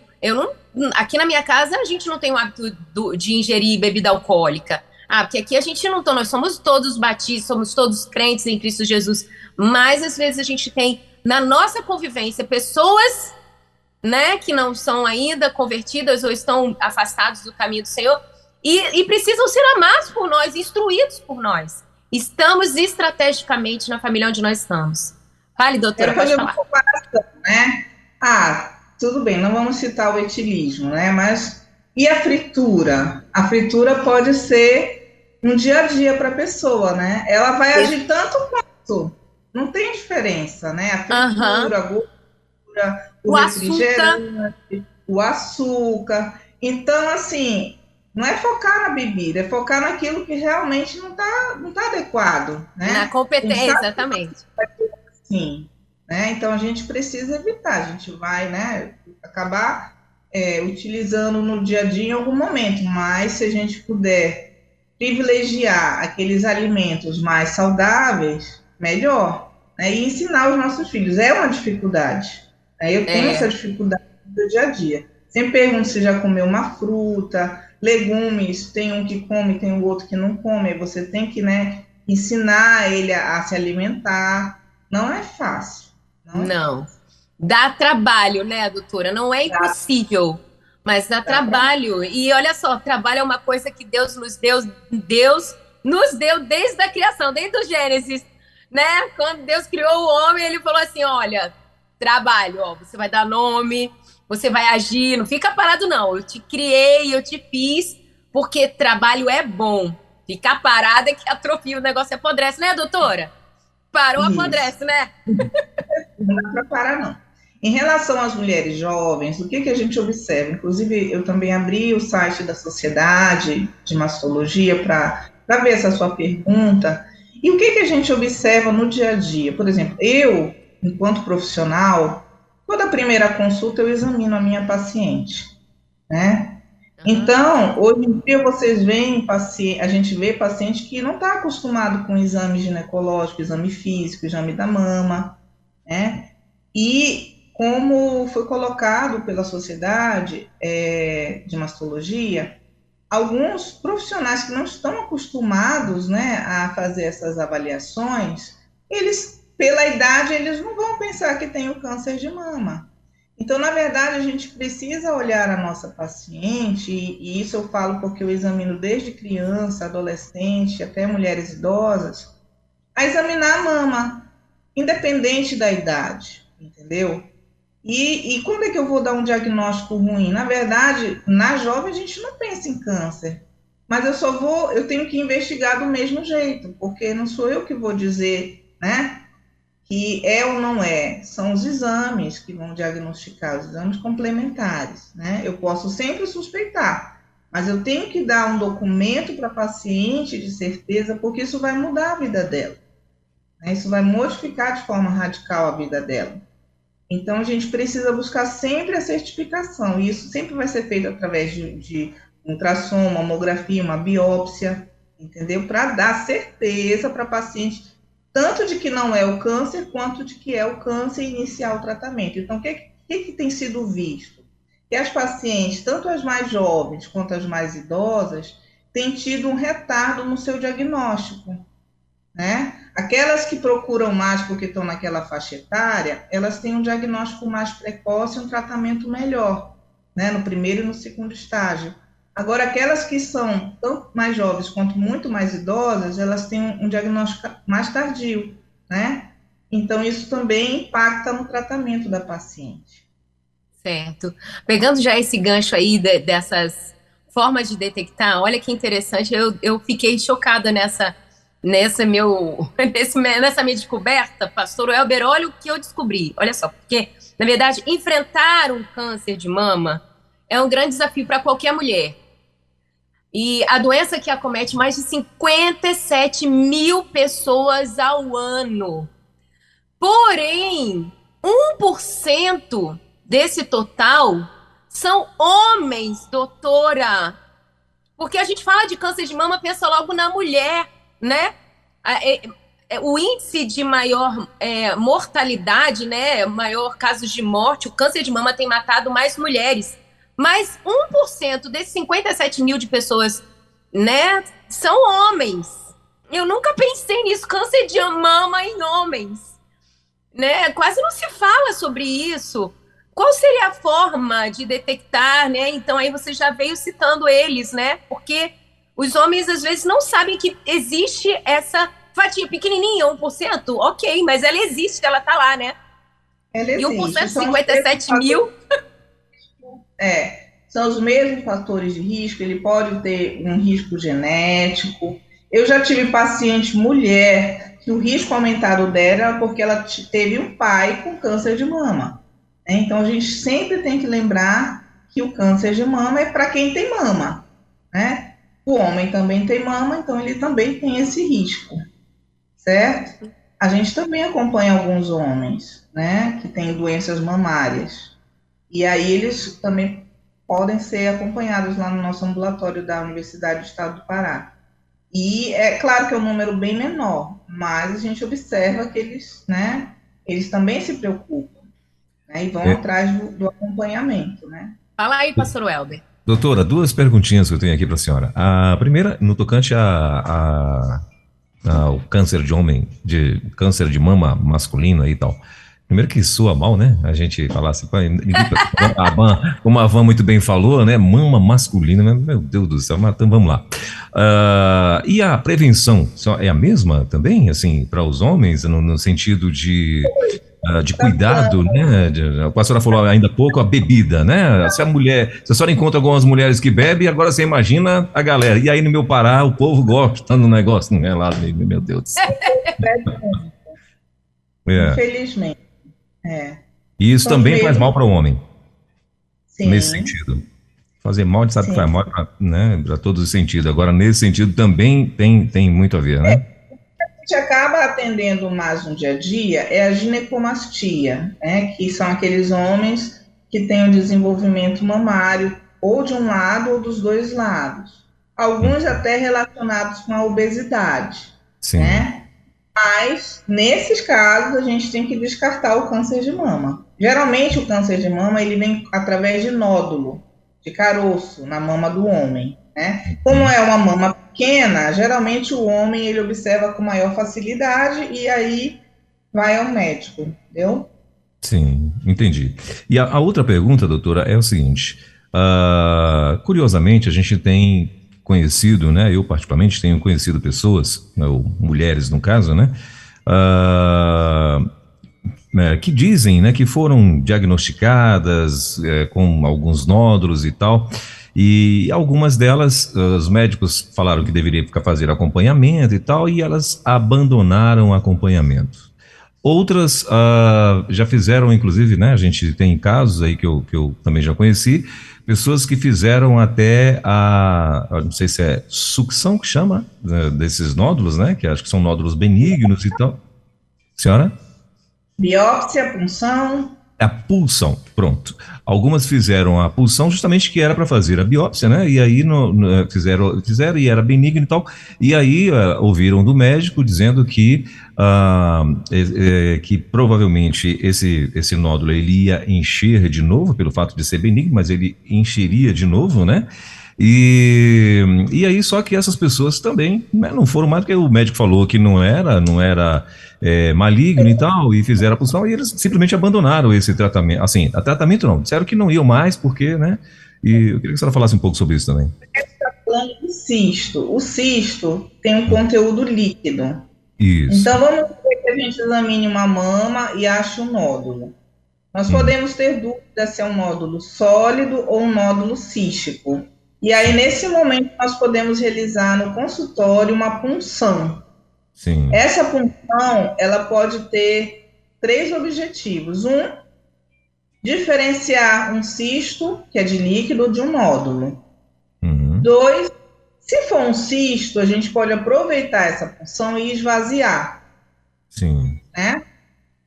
aqui na minha casa a gente não tem o hábito de ingerir bebida alcoólica. Porque aqui a gente nós somos todos batistas, somos todos crentes em Cristo Jesus, mas às vezes a gente tem na nossa convivência, pessoas, né, que não são ainda convertidas ou estão afastados do caminho do Senhor e precisam ser amados por nós, instruídos por nós. Estamos estrategicamente na família onde nós estamos. Fale, doutora, pode falar. Uma comparação, né? Tudo bem, não vamos citar o etilismo, né? Mas e a fritura? A fritura pode ser um dia a dia para a pessoa, né? Ela vai agir tanto quanto. Não tem diferença, né? A fritura, a gordura, o refrigerante, o açúcar. Então, assim, não é focar na bebida, é focar naquilo que realmente não tá adequado, né? Na competência, exatamente. Sim, né? Então a gente precisa evitar, a gente vai, né, acabar utilizando no dia a dia em algum momento, mas se a gente puder privilegiar aqueles alimentos mais saudáveis, melhor, né? E ensinar os nossos filhos, é uma dificuldade, né? Eu tenho essa dificuldade no dia a dia. Sempre pergunto se já comeu uma fruta, legumes, tem um que come, tem o outro que não come, aí você tem que, né, ensinar ele a se alimentar. Não é fácil. Não. Dá trabalho, né, doutora? Não é impossível, mas dá trabalho. E olha só, trabalho é uma coisa que Deus nos deu desde a criação, desde o Gênesis, né? Quando Deus criou o homem, ele falou assim, olha, trabalho, ó, você vai dar nome, você vai agir, não fica parado não. Eu te criei, eu te fiz, porque trabalho é bom. Ficar parado é que atrofia, o negócio apodrece, né, doutora? Parou, apodrece, né? Não dá para parar, não. Em relação às mulheres jovens, o que a gente observa? Inclusive, eu também abri o site da Sociedade de Mastologia para ver essa sua pergunta. E o que a gente observa no dia a dia? Por exemplo, eu, enquanto profissional, toda primeira consulta eu examino a minha paciente, né? Então, hoje em dia vocês veem a gente vê paciente que não está acostumado com exame ginecológico, exame físico, exame da mama, né? E como foi colocado pela Sociedade de Mastologia, alguns profissionais que não estão acostumados, né, a fazer essas avaliações, eles, pela idade, eles não vão pensar que tem o câncer de mama. Então, na verdade, a gente precisa olhar a nossa paciente, e isso eu falo porque eu examino desde criança, adolescente, até mulheres idosas, a examinar a mama, independente da idade, entendeu? E quando é que eu vou dar um diagnóstico ruim? Na verdade, na jovem a gente não pensa em câncer, mas eu tenho que investigar do mesmo jeito, porque não sou eu que vou dizer, né, que é ou não é, são os exames que vão diagnosticar, os exames complementares, né? Eu posso sempre suspeitar, mas eu tenho que dar um documento para a paciente de certeza, porque isso vai mudar a vida dela, né? Isso vai modificar de forma radical a vida dela. Então, a gente precisa buscar sempre a certificação, e isso sempre vai ser feito através de ultrassom, mamografia, uma biópsia, entendeu? Para dar certeza para a paciente tanto de que não é o câncer, quanto de que é o câncer e iniciar o tratamento. Então, o que tem sido visto? Que as pacientes, tanto as mais jovens quanto as mais idosas, têm tido um retardo no seu diagnóstico, né? Aquelas que procuram mais porque estão naquela faixa etária, elas têm um diagnóstico mais precoce e um tratamento melhor, né? No primeiro e no segundo estágio. Agora, aquelas que são tanto mais jovens quanto muito mais idosas, elas têm um diagnóstico mais tardio, né? Então, isso também impacta no tratamento da paciente. Certo. Pegando já esse gancho aí dessas formas de detectar, olha que interessante, eu fiquei chocada nessa minha descoberta, pastor Elber, olha o que eu descobri. Olha só, porque, na verdade, enfrentar um câncer de mama é um grande desafio para qualquer mulher. E a doença que acomete mais de 57 mil pessoas ao ano. Porém, 1% desse total são homens, doutora. Porque a gente fala de câncer de mama, pensa logo na mulher, né? O índice de maior mortalidade, né? Maior casos de morte, o câncer de mama tem matado mais mulheres. Mas 1% desses 57 mil de pessoas, né, são homens. Eu nunca pensei nisso, câncer de mama em homens. né? Quase não se fala sobre isso. Qual seria a forma de detectar, né? Então aí você já veio citando eles, né? Porque os homens às vezes não sabem que existe essa fatia pequenininha, 1%, ok, mas ela existe, ela tá lá, né? Ela E 1% existe. de 57 mil. São os mesmos fatores de risco, ele pode ter um risco genético. Eu já tive paciente mulher que o risco aumentado dela era porque ela teve um pai com câncer de mama. Então, a gente sempre tem que lembrar que o câncer de mama é para quem tem mama, né? O homem também tem mama, então ele também tem esse risco, certo? A gente também acompanha alguns homens, né, que têm doenças mamárias. E aí eles também podem ser acompanhados lá no nosso ambulatório da Universidade do Estado do Pará. E é claro que é um número bem menor, mas a gente observa que eles, né, eles também se preocupam, né, e vão atrás do acompanhamento, né. Fala aí, pastor Welber. Doutora, duas perguntinhas que eu tenho aqui para a senhora. A primeira, no tocante ao câncer de homem, de câncer de mama masculino aí e tal. Primeiro que soa mal, né? A gente falar assim, como a Van muito bem falou, né? Mama masculina, meu Deus do céu, mas então vamos lá. E a prevenção é a mesma também, assim, para os homens, no sentido de cuidado, né? A senhora falou ainda há pouco a bebida, né? Se a senhora encontra algumas mulheres que bebem, agora você imagina a galera. E aí no meu Pará, o povo gosta do negócio, não é lá, meu Deus do céu. Infelizmente. E isso também faz mal para o homem. Sim. Nesse sentido. Fazer mal, a gente sabe que faz mal para todos os sentidos. Agora, nesse sentido, também tem muito a ver, né? A gente acaba atendendo mais no dia a dia é a ginecomastia, né? Que são aqueles homens que têm um desenvolvimento mamário ou de um lado ou dos dois lados. Alguns até relacionados com a obesidade, Sim. né? Mas, nesses casos, a gente tem que descartar o câncer de mama. Geralmente, o câncer de mama, ele vem através de nódulo, de caroço, na mama do homem, né? Como é uma mama pequena, geralmente o homem, ele observa com maior facilidade e aí vai ao médico, entendeu? Sim, entendi. E a outra pergunta, doutora, é o seguinte. Curiosamente, a gente tem conhecido, né? Eu particularmente tenho conhecido pessoas, ou mulheres no caso, né? Que dizem, né, que foram diagnosticadas com alguns nódulos e tal, e algumas delas, os médicos falaram que deveria fazer acompanhamento e tal, e elas abandonaram o acompanhamento. Outras já fizeram, inclusive, né, a gente tem casos aí que eu também já conheci, pessoas que fizeram até não sei se é sucção que chama, desses nódulos, né, que acho que são nódulos benignos e tal. Senhora? Biópsia, punção. A punção, pronto. Algumas fizeram a punção justamente que era para fazer a biópsia, né? E aí fizeram e era benigno e tal. E aí ouviram do médico dizendo que provavelmente esse nódulo ele ia encher de novo pelo fato de ser benigno, mas ele encheria de novo, né? E aí só que essas pessoas também, né, não foram mais porque o médico falou que não era maligno e tal, e fizeram a punção e eles simplesmente abandonaram esse tratamento, assim, a tratamento não, disseram que não iam mais porque, né, e eu queria que a senhora falasse um pouco sobre isso também. Você está falando do cisto. O cisto tem um conteúdo líquido. Isso. Então vamos dizer que a gente examine uma mama e ache um nódulo. Nós podemos ter dúvida se é um nódulo sólido ou um nódulo cístico. E aí, nesse momento, nós podemos realizar no consultório uma punção. Sim. Essa punção, ela pode ter 3 objetivos. Diferenciar um cisto, que é de líquido, de um nódulo. 2, se for um cisto, a gente pode aproveitar essa punção e esvaziar. Sim. Né?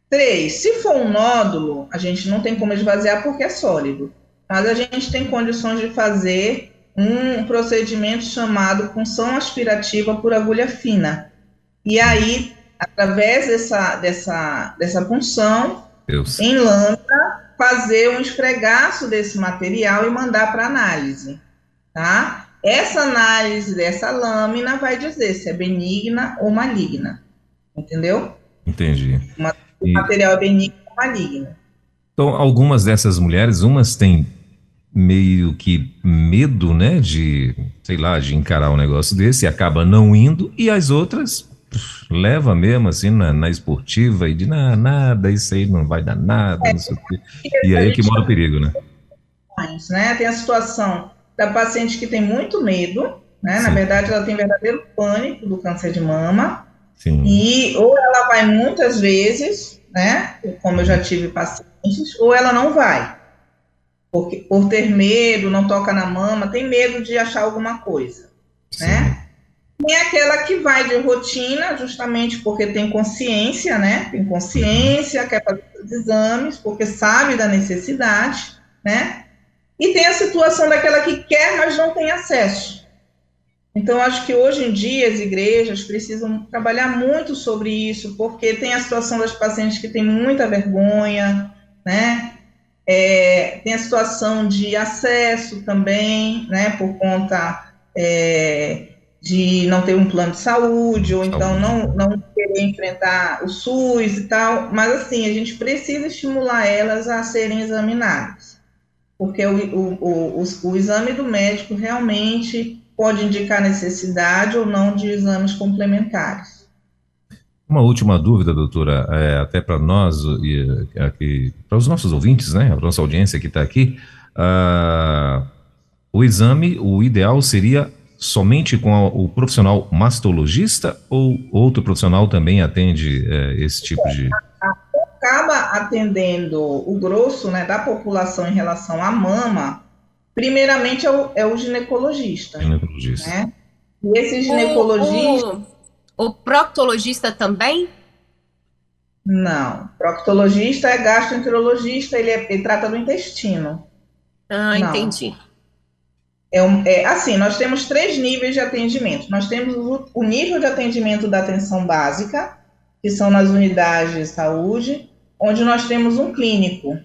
3, se for um nódulo, a gente não tem como esvaziar porque é sólido. Mas a gente tem condições de fazer um procedimento chamado punção aspirativa por agulha fina. E aí, através dessa punção, em lâmina, fazer um esfregaço desse material e mandar para análise, tá? Essa análise dessa lâmina vai dizer se é benigna ou maligna, entendeu? Entendi. o material é benigno ou maligno. Então, algumas dessas mulheres, umas têm meio que medo, né, de, sei lá, de encarar um negócio desse e acaba não indo, e as outras leva mesmo assim na esportiva e de nada, isso aí não vai dar nada, não sei o quê. E aí é que mora o perigo, né? Né? Tem a situação da paciente que tem muito medo, né? Na Sim. verdade, ela tem verdadeiro pânico do câncer de mama, Sim. e ou ela vai muitas vezes, né? Como eu já tive pacientes, ou ela não vai, porque por ter medo, não toca na mama, tem medo de achar alguma coisa, Sim. né? Tem aquela que vai de rotina, justamente porque tem consciência, né? Tem consciência, quer fazer os exames, porque sabe da necessidade, né? E tem a situação daquela que quer, mas não tem acesso. Então, acho que hoje em dia as igrejas precisam trabalhar muito sobre isso, porque tem a situação das pacientes que têm muita vergonha, né? Tem a situação de acesso também, né? Por conta de não ter um plano de saúde, ou então não querer enfrentar o SUS e tal. Mas, assim, a gente precisa estimular elas a serem examinadas, porque o exame do médico realmente pode indicar necessidade ou não de exames complementares. Uma última dúvida, doutora, até para nós e aqui, para os nossos ouvintes, né, a nossa audiência que está aqui, o exame, o ideal seria somente com o profissional mastologista ou outro profissional também atende esse tipo de... Acaba atendendo o grosso, né, da população em relação à mama, primeiramente é o ginecologista. Ginecologista. Né? E esse ginecologista... O proctologista também? Não, proctologista é gastroenterologista, ele trata do intestino. Ah, não. Entendi. Assim, nós temos 3 níveis de atendimento. Nós temos o nível de atendimento da atenção básica, que são nas unidades de saúde, onde nós temos um clínico,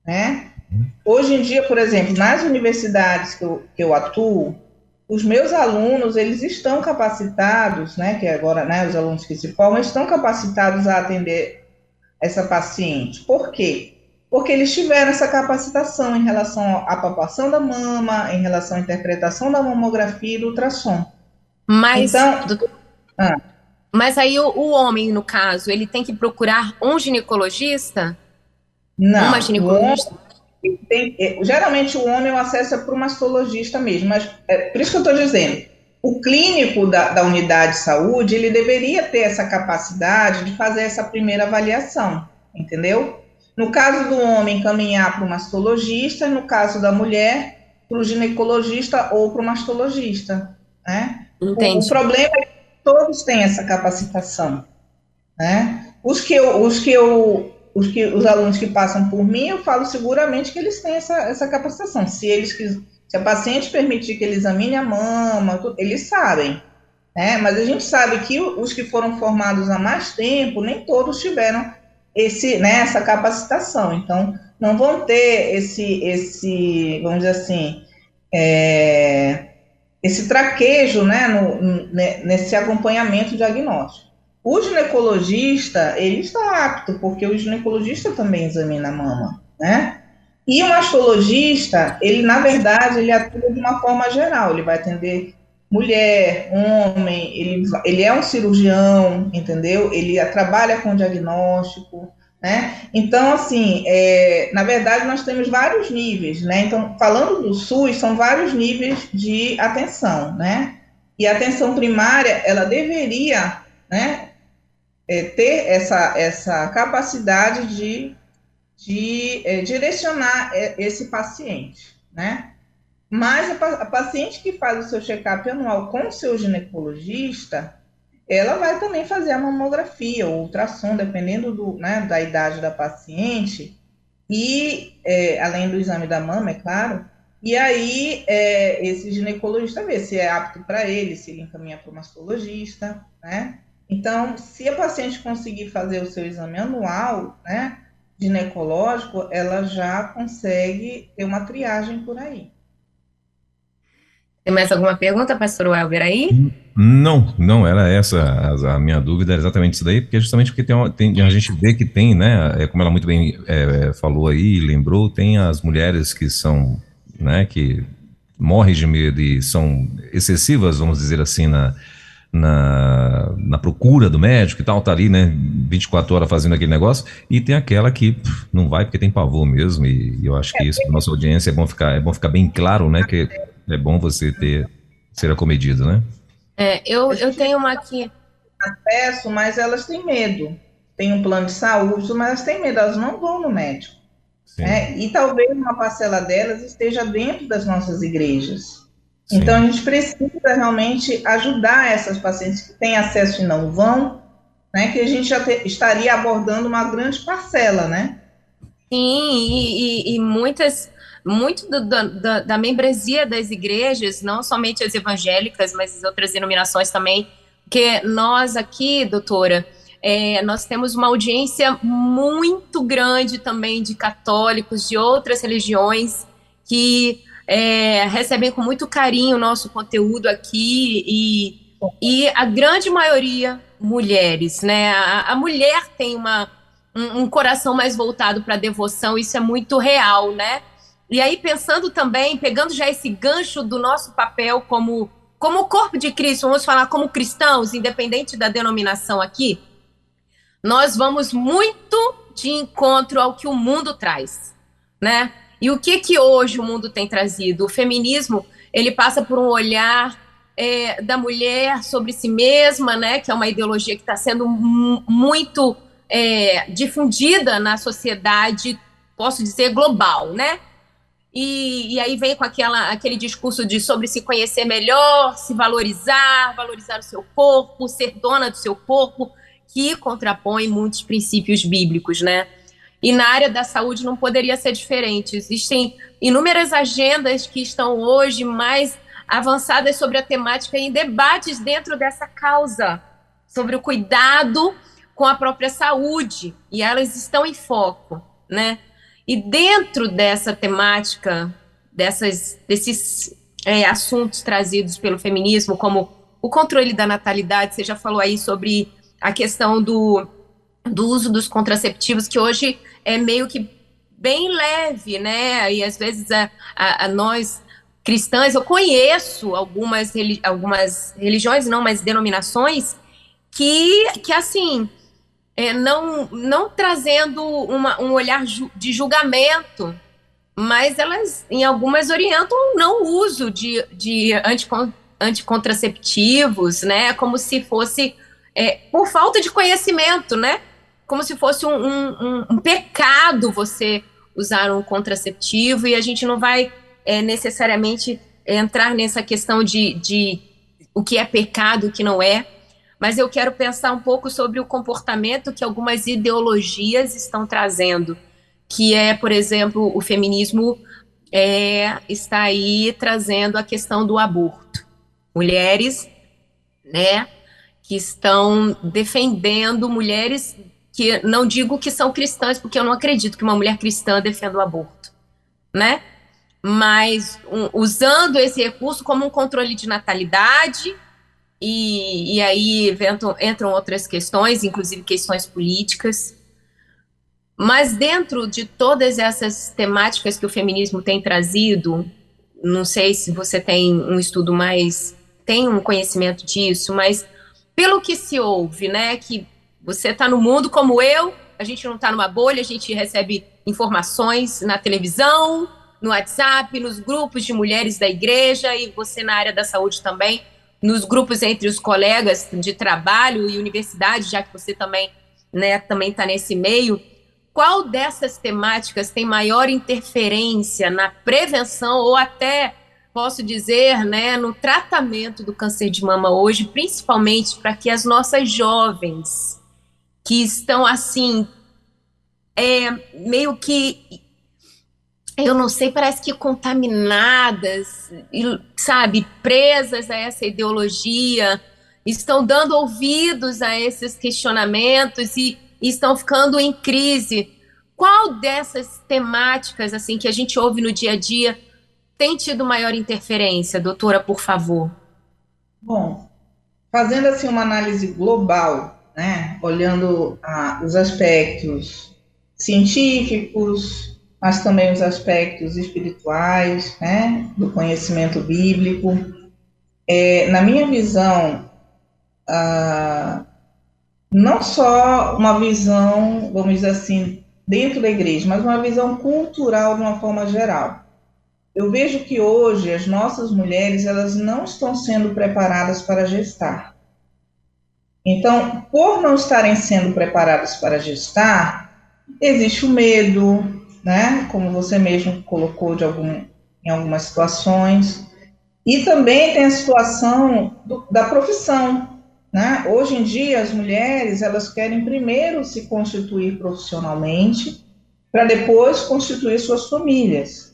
né? Hoje em dia, por exemplo, nas universidades que eu atuo, os meus alunos, eles estão capacitados, né, que agora, né, os alunos que se formam, estão capacitados a atender essa paciente. Por quê? Porque eles tiveram essa capacitação em relação à palpação da mama, em relação à interpretação da mamografia e do ultrassom. Mas, mas aí o homem, no caso, ele tem que procurar um ginecologista? Não. Uma ginecologista? Geralmente o homem o acessa para o mastologista mesmo, mas por isso que eu estou dizendo, o clínico da unidade de saúde, ele deveria ter essa capacidade de fazer essa primeira avaliação, entendeu? No caso do homem, encaminhar para o mastologista, no caso da mulher, para o ginecologista ou para o mastologista, né? O problema é que todos têm essa capacitação, né? Os alunos que passam por mim, eu falo seguramente que eles têm essa capacitação. Se a paciente permitir que ele examine a mama, eles sabem, né? Mas a gente sabe que os que foram formados há mais tempo, nem todos tiveram essa capacitação. Então, não vão ter vamos dizer assim, esse traquejo, né, nesse acompanhamento diagnóstico. O ginecologista, ele está apto, porque o ginecologista também examina a mama, né? E o mastologista, ele, na verdade, ele atua de uma forma geral, ele vai atender mulher, homem, ele é um cirurgião, entendeu? Ele trabalha com diagnóstico, né? Então, assim, na verdade, nós temos vários níveis, né? Então, falando do SUS, são vários níveis de atenção, né? E a atenção primária, ela deveria, né, ter essa capacidade de direcionar esse paciente, né? Mas a paciente que faz o seu check-up anual com o seu ginecologista, ela vai também fazer a mamografia, ou ultrassom, dependendo da idade da paciente, e além do exame da mama, é claro, e aí esse ginecologista vê se é apto para ele, se ele encaminha para o mastologista, né? Então, se a paciente conseguir fazer o seu exame anual, né, ginecológico, ela já consegue ter uma triagem por aí. Tem mais alguma pergunta, pastor Welber, aí? Não, não, era essa a minha dúvida, era exatamente isso daí, porque justamente porque a gente vê que tem, né, como ela muito bem falou aí, lembrou, tem as mulheres que são, né, que morrem de medo e são excessivas, vamos dizer assim, na procura do médico e tal, tá ali, né, 24 horas fazendo aquele negócio, e tem aquela que não vai porque tem pavor mesmo, e eu acho que isso para nossa audiência é bom ficar bem claro, né, que é bom você ser acomedido, né? Eu tenho uma aqui. Acesso, mas elas têm medo. Tem um plano de saúde, mas elas têm medo, elas não vão no médico. Né? E talvez uma parcela delas esteja dentro das nossas igrejas. Sim. Então, a gente precisa realmente ajudar essas pacientes que têm acesso e não vão, né? Que a gente já estaria abordando uma grande parcela, né? Sim, e muito da membresia das igrejas, não somente as evangélicas, mas as outras denominações também, porque nós aqui, doutora, nós temos uma audiência muito grande também de católicos, de outras religiões, que recebem com muito carinho o nosso conteúdo aqui, e a grande maioria, mulheres, né? A mulher tem um coração mais voltado para a devoção, isso é muito real, né? E aí, pensando também, pegando já esse gancho do nosso papel como corpo de Cristo, vamos falar como cristãos, independente da denominação aqui, nós vamos muito de encontro ao que o mundo traz, né? E o que hoje o mundo tem trazido? O feminismo, ele passa por um olhar da mulher sobre si mesma, né? Que é uma ideologia que está sendo muito difundida na sociedade, posso dizer, global, né? E aí vem com aquele discurso sobre se conhecer melhor, se valorizar o seu corpo, ser dona do seu corpo, que contrapõe muitos princípios bíblicos, né? E na área da saúde não poderia ser diferente. Existem inúmeras agendas que estão hoje mais avançadas sobre a temática em debates dentro dessa causa, sobre o cuidado com a própria saúde, e elas estão em foco, né? E dentro dessa temática, desses assuntos trazidos pelo feminismo, como o controle da natalidade, você já falou aí sobre a questão do uso dos contraceptivos, que hoje é meio que bem leve, né? E às vezes nós cristãs, eu conheço algumas religiões, não, mas denominações, que assim, não trazendo um olhar de julgamento, mas elas, em algumas, orientam o não uso de anticontraceptivos, né? Como se fosse, por falta de conhecimento, né? Como se fosse um pecado você usar um contraceptivo, e a gente não vai necessariamente entrar nessa questão de o que é pecado, o que não é, mas eu quero pensar um pouco sobre o comportamento que algumas ideologias estão trazendo, que por exemplo, o feminismo está aí trazendo a questão do aborto. Mulheres, né, que estão defendendo, mulheres que não digo que são cristãs, porque eu não acredito que uma mulher cristã defenda o aborto, né? Mas usando esse recurso como um controle de natalidade, e aí entram outras questões, inclusive questões políticas. Mas dentro de todas essas temáticas que o feminismo tem trazido, não sei se você tem um estudo tem um conhecimento disso, mas pelo que se ouve, né, que você está no mundo como eu, a gente não está numa bolha, a gente recebe informações na televisão, no WhatsApp, nos grupos de mulheres da igreja, e você na área da saúde também, nos grupos entre os colegas de trabalho e universidade, já que você também está nesse meio. Qual dessas temáticas tem maior interferência na prevenção, ou até, posso dizer, né, no tratamento do câncer de mama hoje, principalmente para que as nossas jovens, que estão assim, meio que, eu não sei, parece que contaminadas, sabe, presas a essa ideologia, estão dando ouvidos a esses questionamentos e estão ficando em crise. Qual dessas temáticas, assim, que a gente ouve no dia a dia tem tido maior interferência, doutora, por favor? Bom, fazendo assim uma análise global, né, olhando os aspectos científicos, mas também os aspectos espirituais, né, do conhecimento bíblico, na minha visão, não só uma visão, vamos dizer assim, dentro da igreja, mas uma visão cultural de uma forma geral. Eu vejo que hoje as nossas mulheres, elas não estão sendo preparadas para gestar. Então, por não estarem sendo preparadas para gestar, existe o medo, né, como você mesmo colocou em algumas situações, e também tem a situação da profissão, né? Hoje em dia, as mulheres, elas querem primeiro se constituir profissionalmente, para depois constituir suas famílias,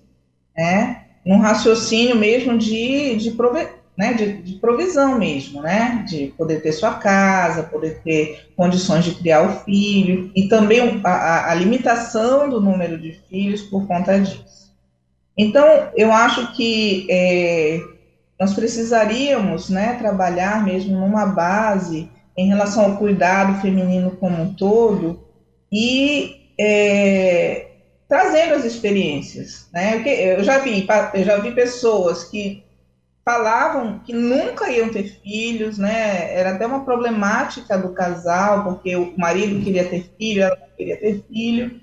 né? Num raciocínio mesmo de provisão mesmo, né? De poder ter sua casa, poder ter condições de criar o filho, e também a limitação do número de filhos por conta disso. Então, eu acho que nós precisaríamos, né, trabalhar mesmo numa base em relação ao cuidado feminino como um todo e trazendo as experiências, né? Eu já vi pessoas que falavam que nunca iam ter filhos, né? Era até uma problemática do casal, porque o marido queria ter filho, ela não queria ter filho,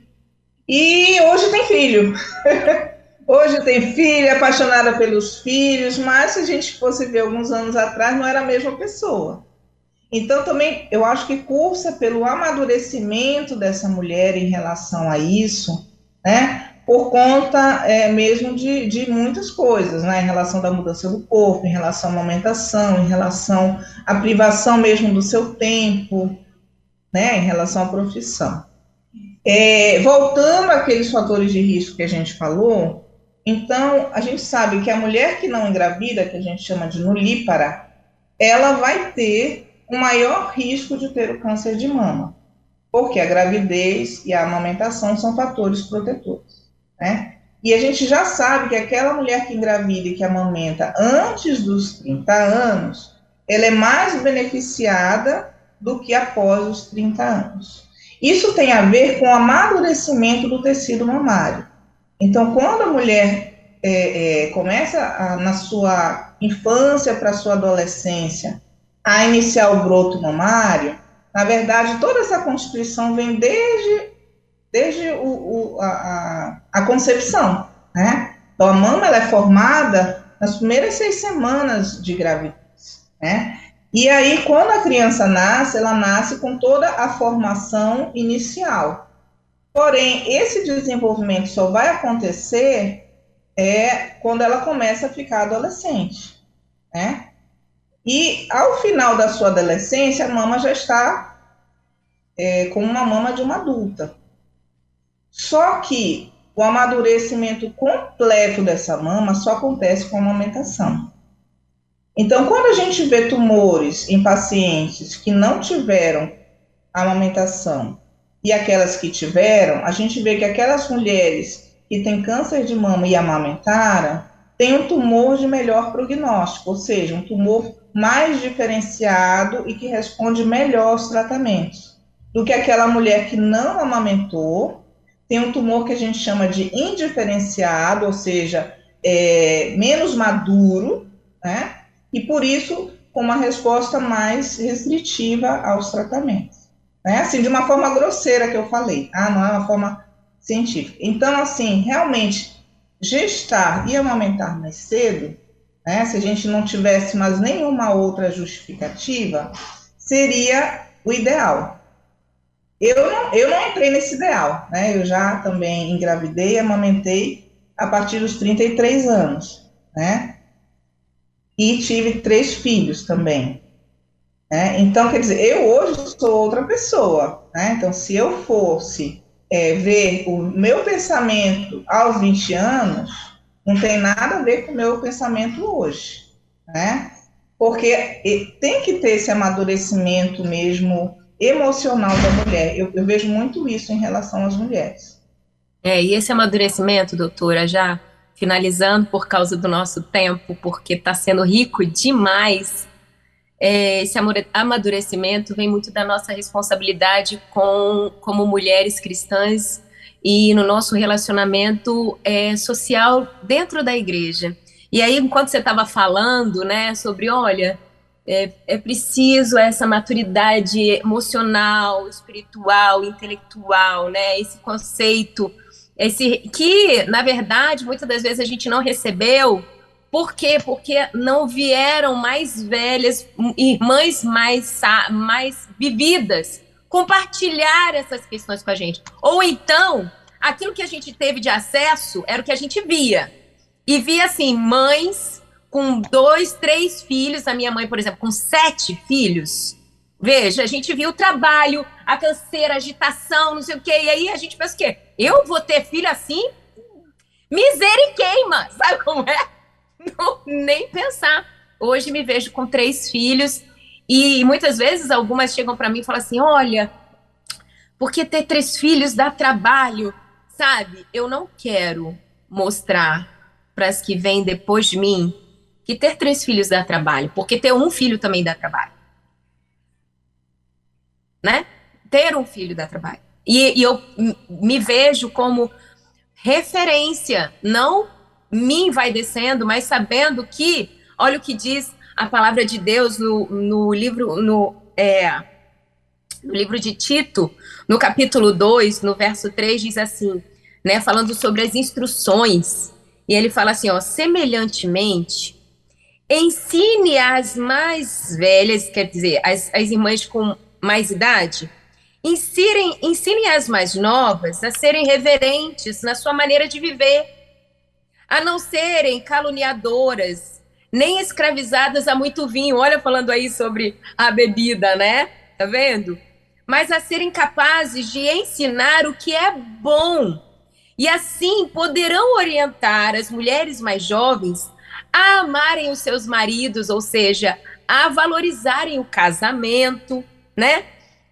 e hoje tem filho. Hoje tem filho, é apaixonada pelos filhos, mas se a gente fosse ver alguns anos atrás, não era a mesma pessoa. Então, também, eu acho que cursa pelo amadurecimento dessa mulher em relação a isso, né? Por conta mesmo de muitas coisas, né? Em relação da mudança do corpo, em relação à amamentação, em relação à privação mesmo do seu tempo, né? Em relação à profissão. Voltando àqueles fatores de risco que a gente falou, então, a gente sabe que a mulher que não engravida, que a gente chama de nulípara, ela vai ter um maior risco de ter o câncer de mama, porque a gravidez e a amamentação são fatores protetores, né? E a gente já sabe que aquela mulher que engravida e que amamenta antes dos 30 anos, ela é mais beneficiada do que após os 30 anos. Isso tem a ver com o amadurecimento do tecido mamário. Então, quando a mulher começa na sua infância para a sua adolescência a iniciar o broto mamário, na verdade, toda essa constituição vem desde a concepção, né? Então, a mama ela é formada nas primeiras 6 semanas de gravidez, né? E aí, quando a criança nasce, ela nasce com toda a formação inicial. Porém, esse desenvolvimento só vai acontecer quando ela começa a ficar adolescente, né? E ao final da sua adolescência, a mama já está como uma mama de uma adulta. Só que o amadurecimento completo dessa mama só acontece com a amamentação. Então, quando a gente vê tumores em pacientes que não tiveram amamentação, e aquelas que tiveram, a gente vê que aquelas mulheres que têm câncer de mama e amamentaram, têm um tumor de melhor prognóstico, ou seja, um tumor mais diferenciado e que responde melhor aos tratamentos, do que aquela mulher que não amamentou, tem um tumor que a gente chama de indiferenciado, ou seja, menos maduro, né? E por isso, com uma resposta mais restritiva aos tratamentos. Né? Assim, de uma forma grosseira que eu falei, não é uma forma científica. Então, assim, realmente, gestar e amamentar mais cedo, né, se a gente não tivesse mais nenhuma outra justificativa, seria o ideal. Eu não entrei nesse ideal, né? Eu já também engravidei e amamentei a partir dos 33 anos, né? E tive 3 filhos também. Então, quer dizer, eu hoje sou outra pessoa, né? Então, se eu fosse ver o meu pensamento aos 20 anos, não tem nada a ver com o meu pensamento hoje, né? Porque tem que ter esse amadurecimento mesmo emocional da mulher. Eu vejo muito isso em relação às mulheres. E esse amadurecimento, doutora, já finalizando por causa do nosso tempo, porque está sendo rico demais. Esse amadurecimento vem muito da nossa responsabilidade como mulheres cristãs e no nosso relacionamento social dentro da igreja. E aí, enquanto você estava falando, né, sobre, olha, é preciso essa maturidade emocional, espiritual, intelectual, né, esse conceito, que, na verdade, muitas das vezes a gente não recebeu. Por quê? Porque não vieram mais velhas, irmãs mais vividas, compartilhar essas questões com a gente. Ou então, aquilo que a gente teve de acesso era o que a gente via. E via, assim, mães com 2, 3 filhos. A minha mãe, por exemplo, com 7 filhos. Veja, a gente viu o trabalho, a canseira, a agitação, não sei o quê. E aí a gente pensa o quê? Eu vou ter filho assim? Miseriqueima! Sabe como é? Não, nem pensar. Hoje me vejo com 3 filhos e muitas vezes algumas chegam para mim e falam assim, olha, porque ter 3 filhos dá trabalho, sabe? Eu não quero mostrar para as que vêm depois de mim que ter 3 filhos dá trabalho, porque ter um filho também dá trabalho, né? Ter um filho dá trabalho. E eu me vejo como referência, não me vai descendo, mas sabendo que, olha o que diz a palavra de Deus no livro de Tito, no capítulo 2, no verso 3, diz assim, né, falando sobre as instruções, e ele fala assim, ó, semelhantemente, ensine as mais velhas, quer dizer, as irmãs com mais idade, ensinem as mais novas a serem reverentes na sua maneira de viver, a não serem caluniadoras, nem escravizadas a muito vinho. Olha, falando aí sobre a bebida, né? Tá vendo? Mas a serem capazes de ensinar o que é bom. E assim poderão orientar as mulheres mais jovens a amarem os seus maridos, ou seja, a valorizarem o casamento, né?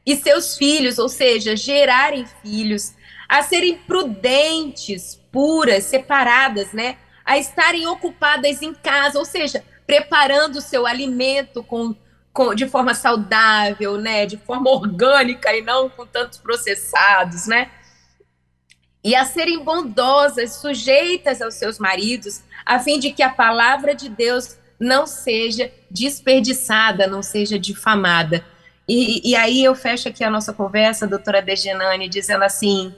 E seus filhos, ou seja, gerarem filhos, a serem prudentes, puras, separadas, né? A estarem ocupadas em casa, ou seja, preparando o seu alimento de forma saudável, né? De forma orgânica e não com tantos processados, né? E a serem bondosas, sujeitas aos seus maridos, a fim de que a palavra de Deus não seja desperdiçada, não seja difamada. E aí eu fecho aqui a nossa conversa, doutora Dejanane, dizendo assim,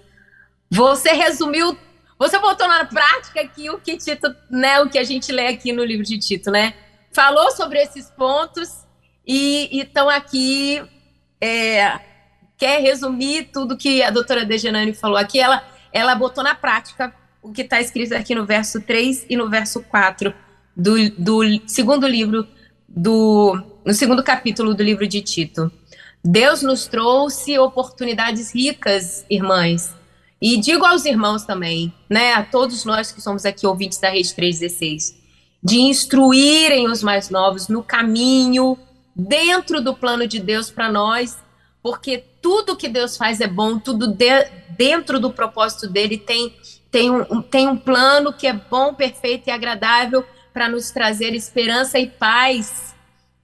você resumiu, você botou na prática aqui o que Tito, né, o que a gente lê aqui no livro de Tito, né? Falou sobre esses pontos e estão aqui, quer resumir tudo que a doutora Dejanane falou aqui, ela botou na prática o que está escrito aqui no verso 3 e no verso 4 do segundo livro, no segundo capítulo do livro de Tito. Deus nos trouxe oportunidades ricas, irmãs, e digo aos irmãos também, né, a todos nós que somos aqui ouvintes da Rede 316, de instruírem os mais novos no caminho, dentro do plano de Deus para nós, porque tudo que Deus faz é bom, tudo dentro do propósito dele tem um plano que é bom, perfeito e agradável para nos trazer esperança e paz.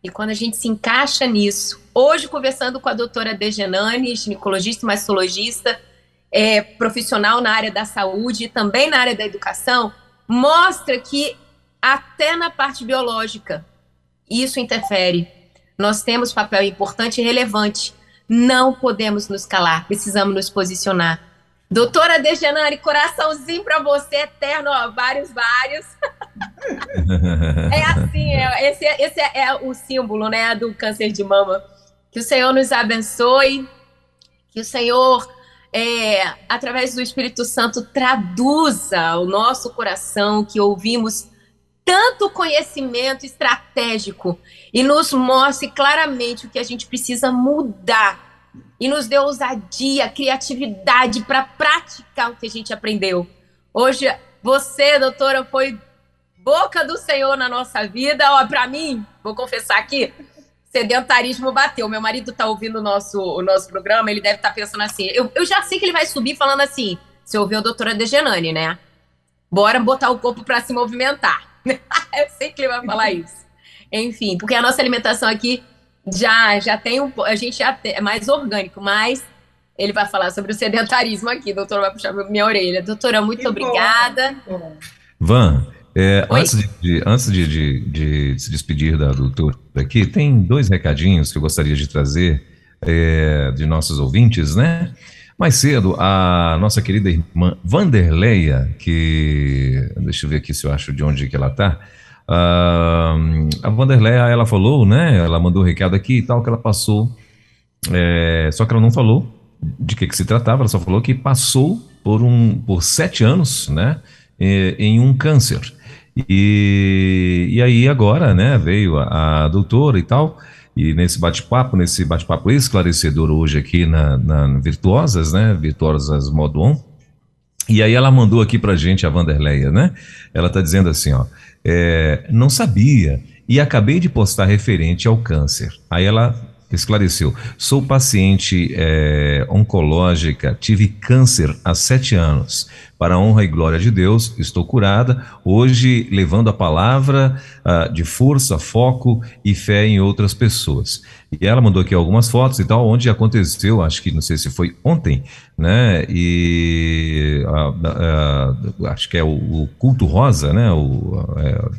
E quando a gente se encaixa nisso, hoje conversando com a doutora Dejanane, ginecologista e mastologista, profissional na área da saúde e também na área da educação, mostra que até na parte biológica isso interfere. Nós temos papel importante e relevante. Não podemos nos calar, precisamos nos posicionar. Doutora Dejanane, coraçãozinho para você, eterno, ó, vários. É assim, esse é o símbolo, né, do câncer de mama. Que o Senhor nos abençoe, que o Senhor, através do Espírito Santo, traduza ao nosso coração que ouvimos tanto conhecimento estratégico e nos mostre claramente o que a gente precisa mudar e nos dê ousadia, criatividade para praticar o que a gente aprendeu. Hoje, você, doutora, foi boca do Senhor na nossa vida. Ó, para mim, vou confessar aqui, sedentarismo bateu. Meu marido está ouvindo o nosso programa, ele deve estar pensando assim, eu já sei que ele vai subir falando assim, você ouviu a doutora Dejanane, né? Bora botar o corpo para se movimentar. Eu sei que ele vai falar isso. Enfim, porque a nossa alimentação aqui já tem a gente já é mais orgânico, mas ele vai falar sobre o sedentarismo aqui. Doutora vai puxar minha orelha. Doutora, muito obrigada. Van, antes de se despedir da doutora aqui, tem 2 recadinhos que eu gostaria de trazer de nossos ouvintes, né? Mais cedo, a nossa querida irmã Vanderleia, deixa eu ver aqui se eu acho de onde que ela está. A Vanderleia, ela falou, né? Ela mandou um recado aqui e tal, que ela passou, só que ela não falou de que se tratava, ela só falou que passou por 7 anos, né? Em um câncer. E aí agora, né? Veio a doutora e tal. E nesse bate-papo esclarecedor hoje aqui na Virtuosas, né? Virtuosas Modo On. E aí ela mandou aqui pra gente, a Vanderleia, né? Ela tá dizendo assim, ó, não sabia e acabei de postar referente ao câncer. Aí ela esclareceu, sou paciente oncológica, tive câncer há 7 anos. Para a honra e glória de Deus, estou curada, hoje levando a palavra de força, foco e fé em outras pessoas. E ela mandou aqui algumas fotos e tal, onde aconteceu, acho que não sei se foi ontem, né? E acho que é o culto rosa, né?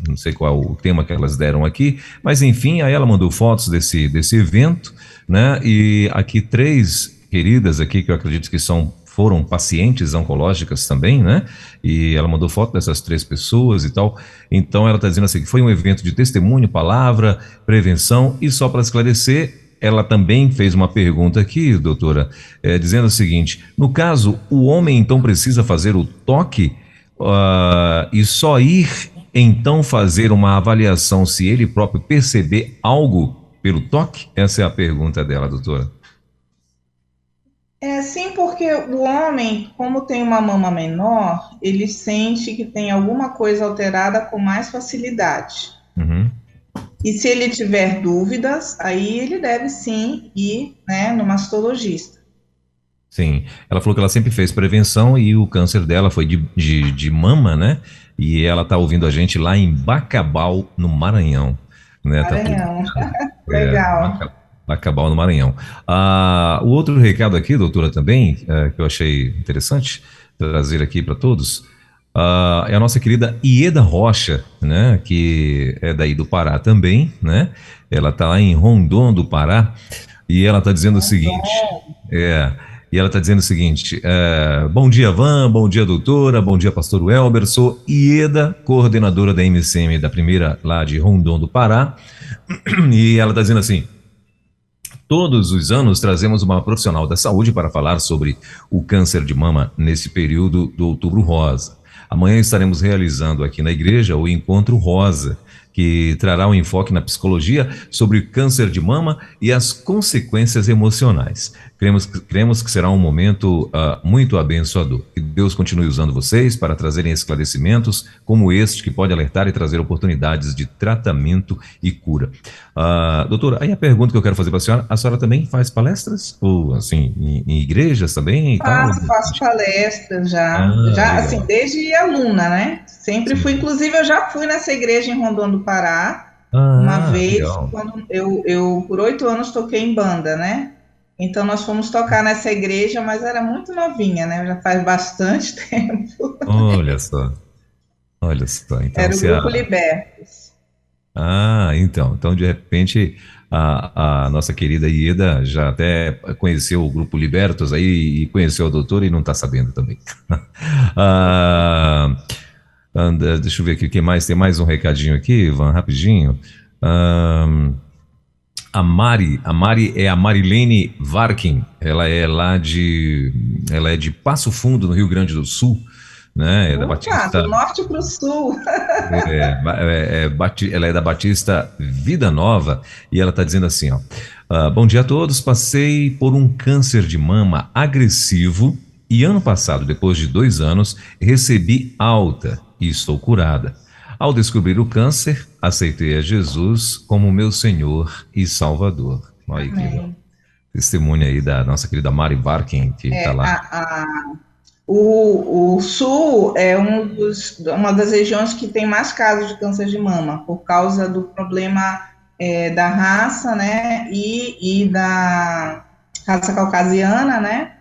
Não sei qual é o tema que elas deram aqui, mas enfim, aí ela mandou fotos desse evento, né? E aqui 3 queridas aqui que eu acredito que foram pacientes oncológicas também, né? E ela mandou foto dessas 3 pessoas e tal. Então ela está dizendo assim, que foi um evento de testemunho, palavra, prevenção, e só para esclarecer, ela também fez uma pergunta aqui, doutora, dizendo o seguinte, no caso, o homem então precisa fazer o toque e só ir então fazer uma avaliação se ele próprio perceber algo pelo toque? Essa é a pergunta dela, doutora. Sim, porque o homem, como tem uma mama menor, ele sente que tem alguma coisa alterada com mais facilidade. Uhum. E se ele tiver dúvidas, aí ele deve sim ir, né, no mastologista. Sim, ela falou que ela sempre fez prevenção e o câncer dela foi de mama, né? E ela tá ouvindo a gente lá em Bacabal, no Maranhão. Né? Maranhão, legal. Bacabal, no Maranhão. O outro recado aqui, doutora, também, que eu achei interessante trazer aqui para todos, é a nossa querida Ieda Rocha, né, que é daí do Pará também, né? Ela está lá em Rondon do Pará e ela está dizendo o seguinte, bom dia, Van, bom dia, doutora, bom dia, pastor Welber, sou Ieda, coordenadora da MCM da primeira lá de Rondon do Pará, e ela está dizendo assim, todos os anos trazemos uma profissional da saúde para falar sobre o câncer de mama nesse período do Outubro Rosa. Amanhã estaremos realizando aqui na igreja o Encontro Rosa, que trará um enfoque na psicologia sobre câncer de mama e as consequências emocionais. Cremos que será um momento muito abençoador. Que Deus continue usando vocês para trazerem esclarecimentos como este, que pode alertar e trazer oportunidades de tratamento e cura. Doutora, aí a pergunta que eu quero fazer para a senhora também faz palestras? Ou, assim, em igrejas também? Faço palestras já assim, desde aluna, né? Sempre fui, inclusive eu já fui nessa igreja em Rondon do Pará, uma vez, legal. Quando eu por 8 anos toquei em banda, né? Então nós fomos tocar nessa igreja, mas era muito novinha, né? Já faz bastante tempo. Olha só. Então, era o Grupo Libertos. Então de repente a nossa querida Ieda já até conheceu o Grupo Libertos aí e conheceu a doutora e não está sabendo também. Deixa eu ver aqui o que mais, tem mais um recadinho aqui, Ivan, rapidinho. A Mari é a Marilene Varkin, ela é de Passo Fundo, no Rio Grande do Sul, né? Da Batista, do norte para o sul. Ela é da Batista Vida Nova e ela está dizendo assim, bom dia a todos, passei por um câncer de mama agressivo e ano passado, depois de 2 anos, recebi alta e estou curada. Ao descobrir o câncer, aceitei a Jesus como meu Senhor e Salvador. Olha que testemunha aí da nossa querida Mari Varkin, que está lá. O Sul é uma das regiões que tem mais casos de câncer de mama, por causa do problema da raça, né, e da raça caucasiana, né,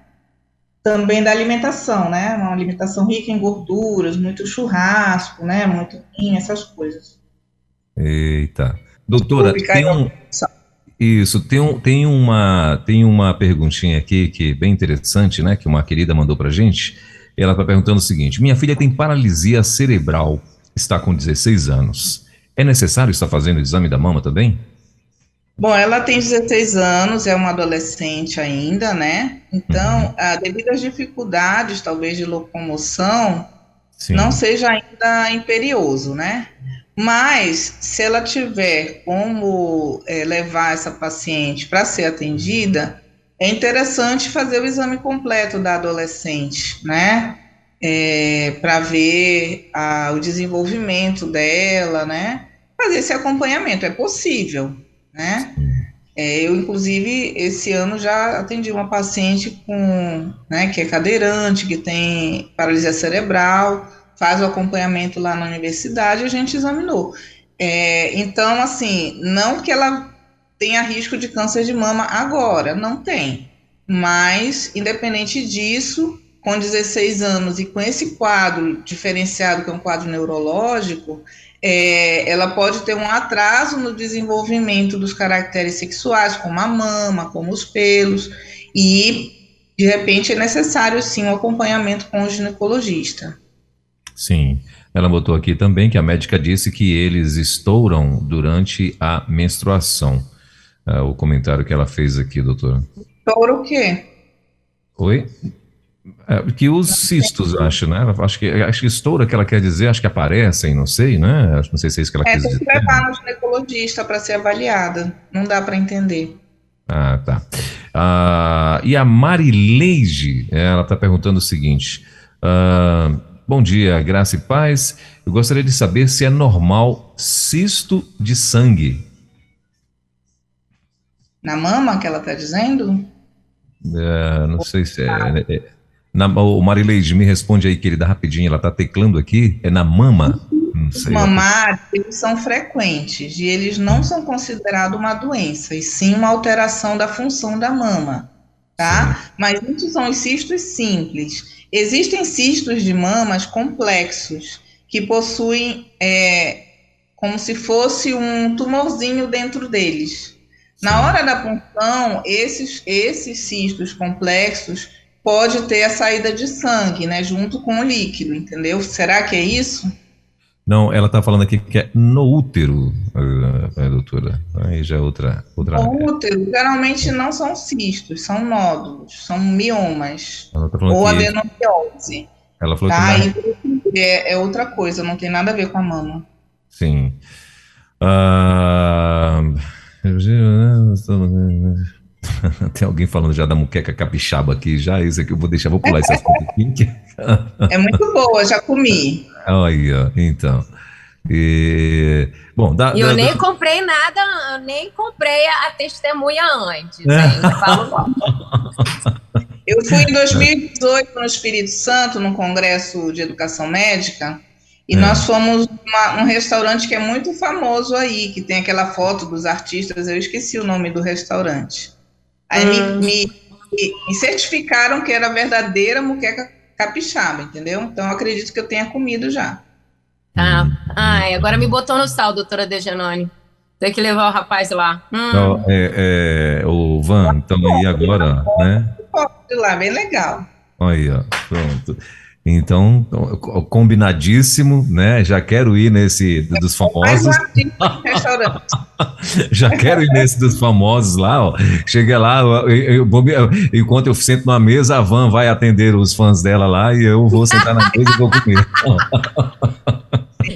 também da alimentação, né, uma alimentação rica em gorduras, muito churrasco, né, muito vinho, essas coisas. Eita. Doutora, Desculpe, caiu. isso, tem uma perguntinha aqui que é bem interessante, né, que uma querida mandou pra gente. Ela está perguntando o seguinte: minha filha tem paralisia cerebral, está com 16 anos. É necessário estar fazendo o exame da mama também? Bom, ela tem 16 anos, é uma adolescente ainda, né? Então, devido às dificuldades, talvez, de locomoção, Sim. não seja ainda imperioso, né? Mas, se ela tiver como levar essa paciente para ser atendida, é interessante fazer o exame completo da adolescente, né? Para ver o desenvolvimento dela, né? Fazer esse acompanhamento, é possível, né? Eu, inclusive, esse ano já atendi uma paciente né, que é cadeirante, que tem paralisia cerebral, faz o acompanhamento lá na universidade e a gente examinou. Então, assim, não que ela tenha risco de câncer de mama agora, não tem. Mas, independente disso, com 16 anos e com esse quadro diferenciado, que é um quadro neurológico, ela pode ter um atraso no desenvolvimento dos caracteres sexuais, como a mama, como os pelos, e, de repente, é necessário, sim, um acompanhamento com o ginecologista. Sim. Ela botou aqui também que a médica disse que eles estouram durante a menstruação. O comentário que ela fez aqui, doutora. Estoura o quê? Oi? Que os cistos, acho, né? Acho que estoura que ela quer dizer, acho que aparecem, não sei, né? Não sei se é isso que ela quis dizer. Tem que levar no ginecologista para ser avaliada, não dá para entender. Ah, tá. E a Marileide, ela está perguntando o seguinte: bom dia, graça e paz. Eu gostaria de saber se é normal cisto de sangue. Na mama que ela está dizendo? Não sei se é. O Marileide, me responde aí, querida, rapidinho. Ela está teclando aqui. É na mama? Não sei. Os mamários, eles são frequentes e eles não são considerados uma doença, e sim uma alteração da função da mama, tá? Sim. Mas muitos são os cistos simples. Existem cistos de mamas complexos, que possuem como se fosse um tumorzinho dentro deles. Na hora da punção, esses cistos complexos pode ter a saída de sangue, né, junto com o líquido, entendeu? Será que é isso? Não, ela está falando aqui que é no útero, doutora. Aí já é outra. No útero, geralmente não são cistos, são nódulos, são miomas, ou adenomiose. Ela falou que é outra coisa, não tem nada a ver com a mama. Sim. Tem alguém falando já da muqueca capixaba aqui, já isso aqui eu vou deixar, vou pular esse assunto aqui. É muito boa, já comi. Aí, ó, então. Bom, eu nem comprei nada, eu nem comprei a testemunha antes. Eu fui em 2018 no Espírito Santo, num congresso de educação médica, e nós fomos num restaurante que é muito famoso aí, que tem aquela foto dos artistas, eu esqueci o nome do restaurante. Aí me certificaram que era a verdadeira muqueca capixaba, entendeu? Então, eu acredito que eu tenha comido já. Agora me botou no sal, doutora Dejanone. Tem que levar o rapaz lá. Então, o Van, então aí agora, né? De lá, bem legal. Aí, ó, pronto. Então, combinadíssimo, né? Já quero ir nesse dos famosos. Já quero ir nesse dos famosos lá, ó. Chega lá, enquanto eu sento na mesa, a Van vai atender os fãs dela lá e eu vou sentar na mesa e vou comer.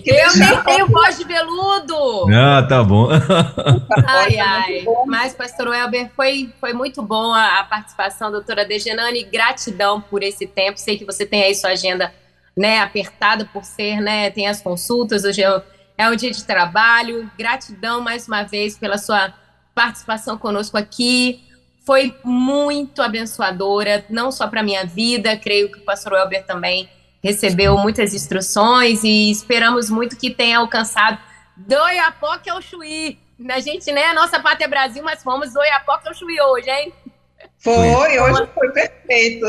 Eu nem tenho voz de veludo. Tá bom. Ai. Mas, pastor Welber, foi muito bom a participação, doutora Dejanane. Gratidão por esse tempo. Sei que você tem aí sua agenda, né, apertada por ser, né, tem as consultas, hoje é um dia de trabalho. Gratidão mais uma vez pela sua participação conosco aqui. foi muito abençoadora, não só para minha vida, creio que o pastor Welber também recebeu muitas instruções e esperamos muito que tenha alcançado do Oiapoque ao Chuí. A gente, né, nossa pátria é Brasil, mas fomos do Oiapoque ao Chuí hoje, hein? Hoje foi perfeito.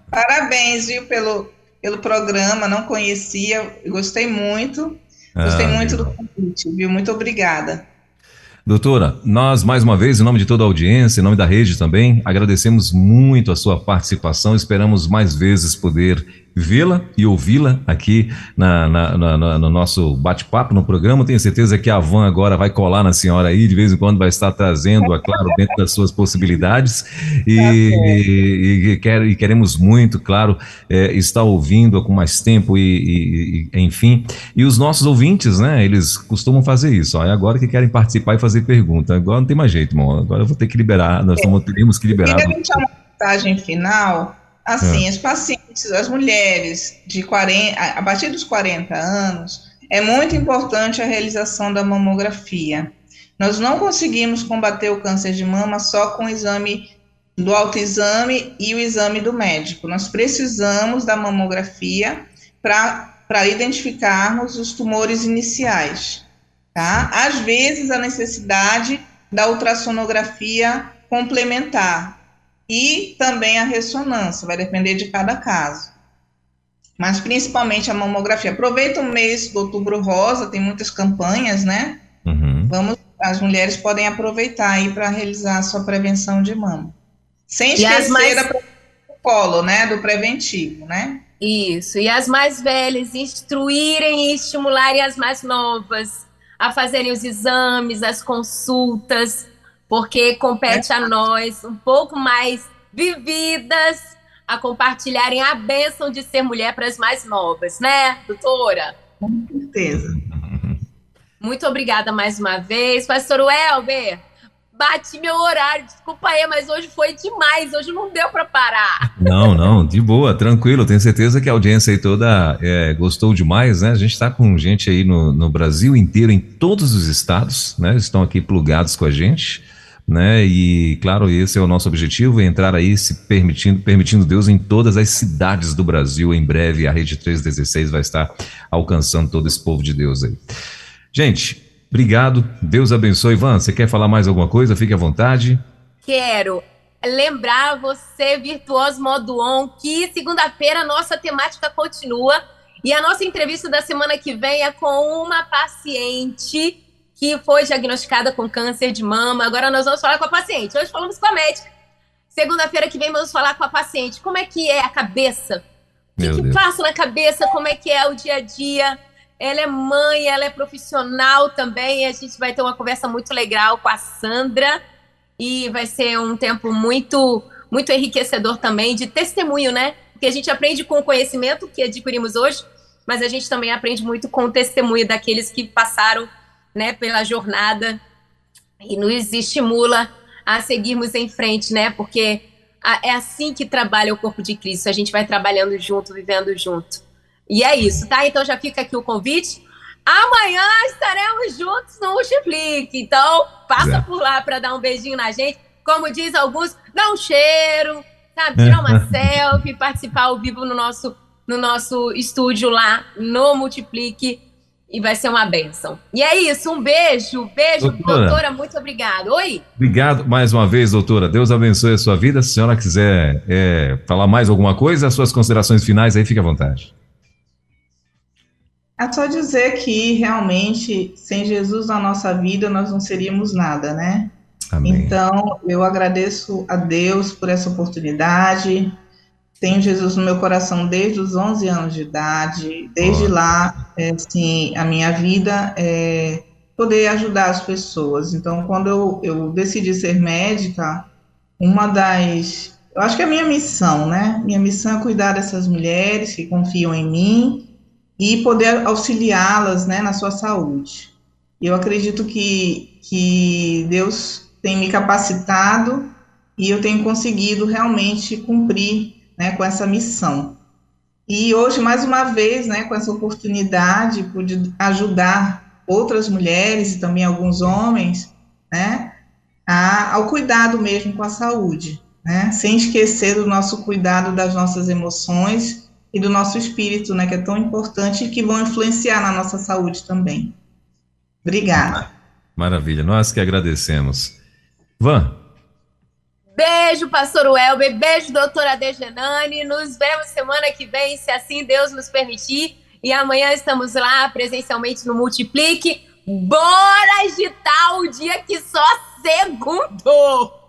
Parabéns, viu, pelo programa, não conhecia, gostei muito do convite, viu? Muito obrigada. Doutora, nós mais uma vez, em nome de toda a audiência, em nome da rede também, agradecemos muito a sua participação, esperamos mais vezes poder vê-la e ouvi-la aqui no nosso bate-papo, no programa. Tenho certeza que a Van agora vai colar na senhora aí, de vez em quando vai estar trazendo, é claro, dentro das suas possibilidades, e queremos muito, claro, estar ouvindo com mais tempo enfim, e os nossos ouvintes, né, eles costumam fazer isso, ó, é agora que querem participar e fazer pergunta, agora não tem mais jeito, irmão, agora eu vou ter que liberar, teremos que liberar. Queria deixar uma mensagem final. Assim, as pacientes, as mulheres a partir dos 40 anos, é muito importante a realização da mamografia. Nós não conseguimos combater o câncer de mama só com o exame do autoexame e o exame do médico. Nós precisamos da mamografia para identificarmos os tumores iniciais, tá? Às vezes, a necessidade da ultrassonografia complementar, e também a ressonância, vai depender de cada caso. Mas principalmente a mamografia. Aproveita o mês do Outubro Rosa, tem muitas campanhas, né? Uhum. As mulheres podem aproveitar aí para realizar a sua prevenção de mama. Sem esquecer do protocolo, né? Do preventivo, né? Isso, e as mais velhas instruírem e estimularem as mais novas a fazerem os exames, as consultas, porque compete a nós, um pouco mais vividas, a compartilharem a bênção de ser mulher para as mais novas, né, doutora? Com certeza. Muito obrigada mais uma vez. Pastor Welber, bati meu horário, desculpa aí, mas hoje foi demais, hoje não deu para parar. Não, de boa, tranquilo, tenho certeza que a audiência aí toda gostou demais, né? A gente está com gente aí no Brasil inteiro, em todos os estados, né? Estão aqui plugados com a gente, né? E claro, esse é o nosso objetivo, entrar aí se permitindo Deus em todas as cidades do Brasil. Em breve a Rede 316 vai estar alcançando todo esse povo de Deus aí. Gente, obrigado, Deus abençoe. Ivan, você quer falar mais alguma coisa? Fique à vontade. Quero lembrar você, Virtuoso Modo On, que segunda-feira a nossa temática continua e a nossa entrevista da semana que vem é com uma paciente que foi diagnosticada com câncer de mama. Agora nós vamos falar com a paciente. Hoje falamos com a médica. Segunda-feira que vem vamos falar com a paciente. Como é que é a cabeça? O que passa na cabeça? Como é que é o dia a dia? Ela é mãe, ela é profissional também. A gente vai ter uma conversa muito legal com a Sandra. E vai ser um tempo muito, muito enriquecedor também de testemunho, né? Porque a gente aprende com o conhecimento que adquirimos hoje, mas a gente também aprende muito com o testemunho daqueles que passaram, né, pela jornada e nos estimula a seguirmos em frente, né? Porque é assim que trabalha o corpo de Cristo. A gente vai trabalhando junto, vivendo junto. E é isso, tá? Então já fica aqui o convite. Amanhã estaremos juntos no Multiplique. Então, passa por lá para dar um beijinho na gente. Como diz alguns, dá um cheiro, sabe? Tirar uma selfie, participar ao vivo no nosso estúdio lá no Multiplique. E vai ser uma bênção. E é isso, um beijo, doutora, muito obrigada. Oi? Obrigado mais uma vez, doutora. Deus abençoe a sua vida. Se a senhora quiser falar mais alguma coisa, as suas considerações finais aí, fique à vontade. É só dizer que realmente, sem Jesus na nossa vida, nós não seríamos nada, né? Amém. Então, eu agradeço a Deus por essa oportunidade. Tenho Jesus no meu coração desde os 11 anos de idade. Desde lá, assim, a minha vida é poder ajudar as pessoas. Então, quando eu decidi ser médica, eu acho que é a minha missão, né? Minha missão é cuidar dessas mulheres que confiam em mim e poder auxiliá-las, né, na sua saúde. Eu acredito que Deus tem me capacitado e eu tenho conseguido realmente cumprir, né, com essa missão. E hoje, mais uma vez, né, com essa oportunidade, pude ajudar outras mulheres e também alguns homens, né, ao cuidado mesmo com a saúde, né? Sem esquecer do nosso cuidado das nossas emoções e do nosso espírito, né? Que é tão importante e que vão influenciar na nossa saúde também. Obrigada. Maravilha, nós que agradecemos. Van. Beijo, pastor Welber, beijo, doutora Dejanane, nos vemos semana que vem, se assim Deus nos permitir, e amanhã estamos lá presencialmente no Multiplique. Bora agitar o dia que só segundou!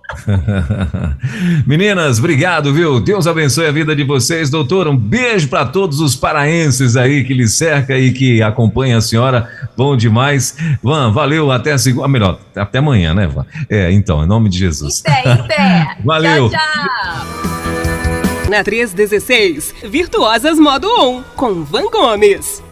Meninas, obrigado, viu? Deus abençoe a vida de vocês, doutora. Um beijo para todos os paraenses aí que lhe cerca e que acompanham a senhora. Bom demais. Van, valeu, até a segunda, melhor, até amanhã, né, Van? Então, em nome de Jesus. Até. Valeu. Tchau, tchau. Na 316, Virtuosas Modo On, com Van Gomes.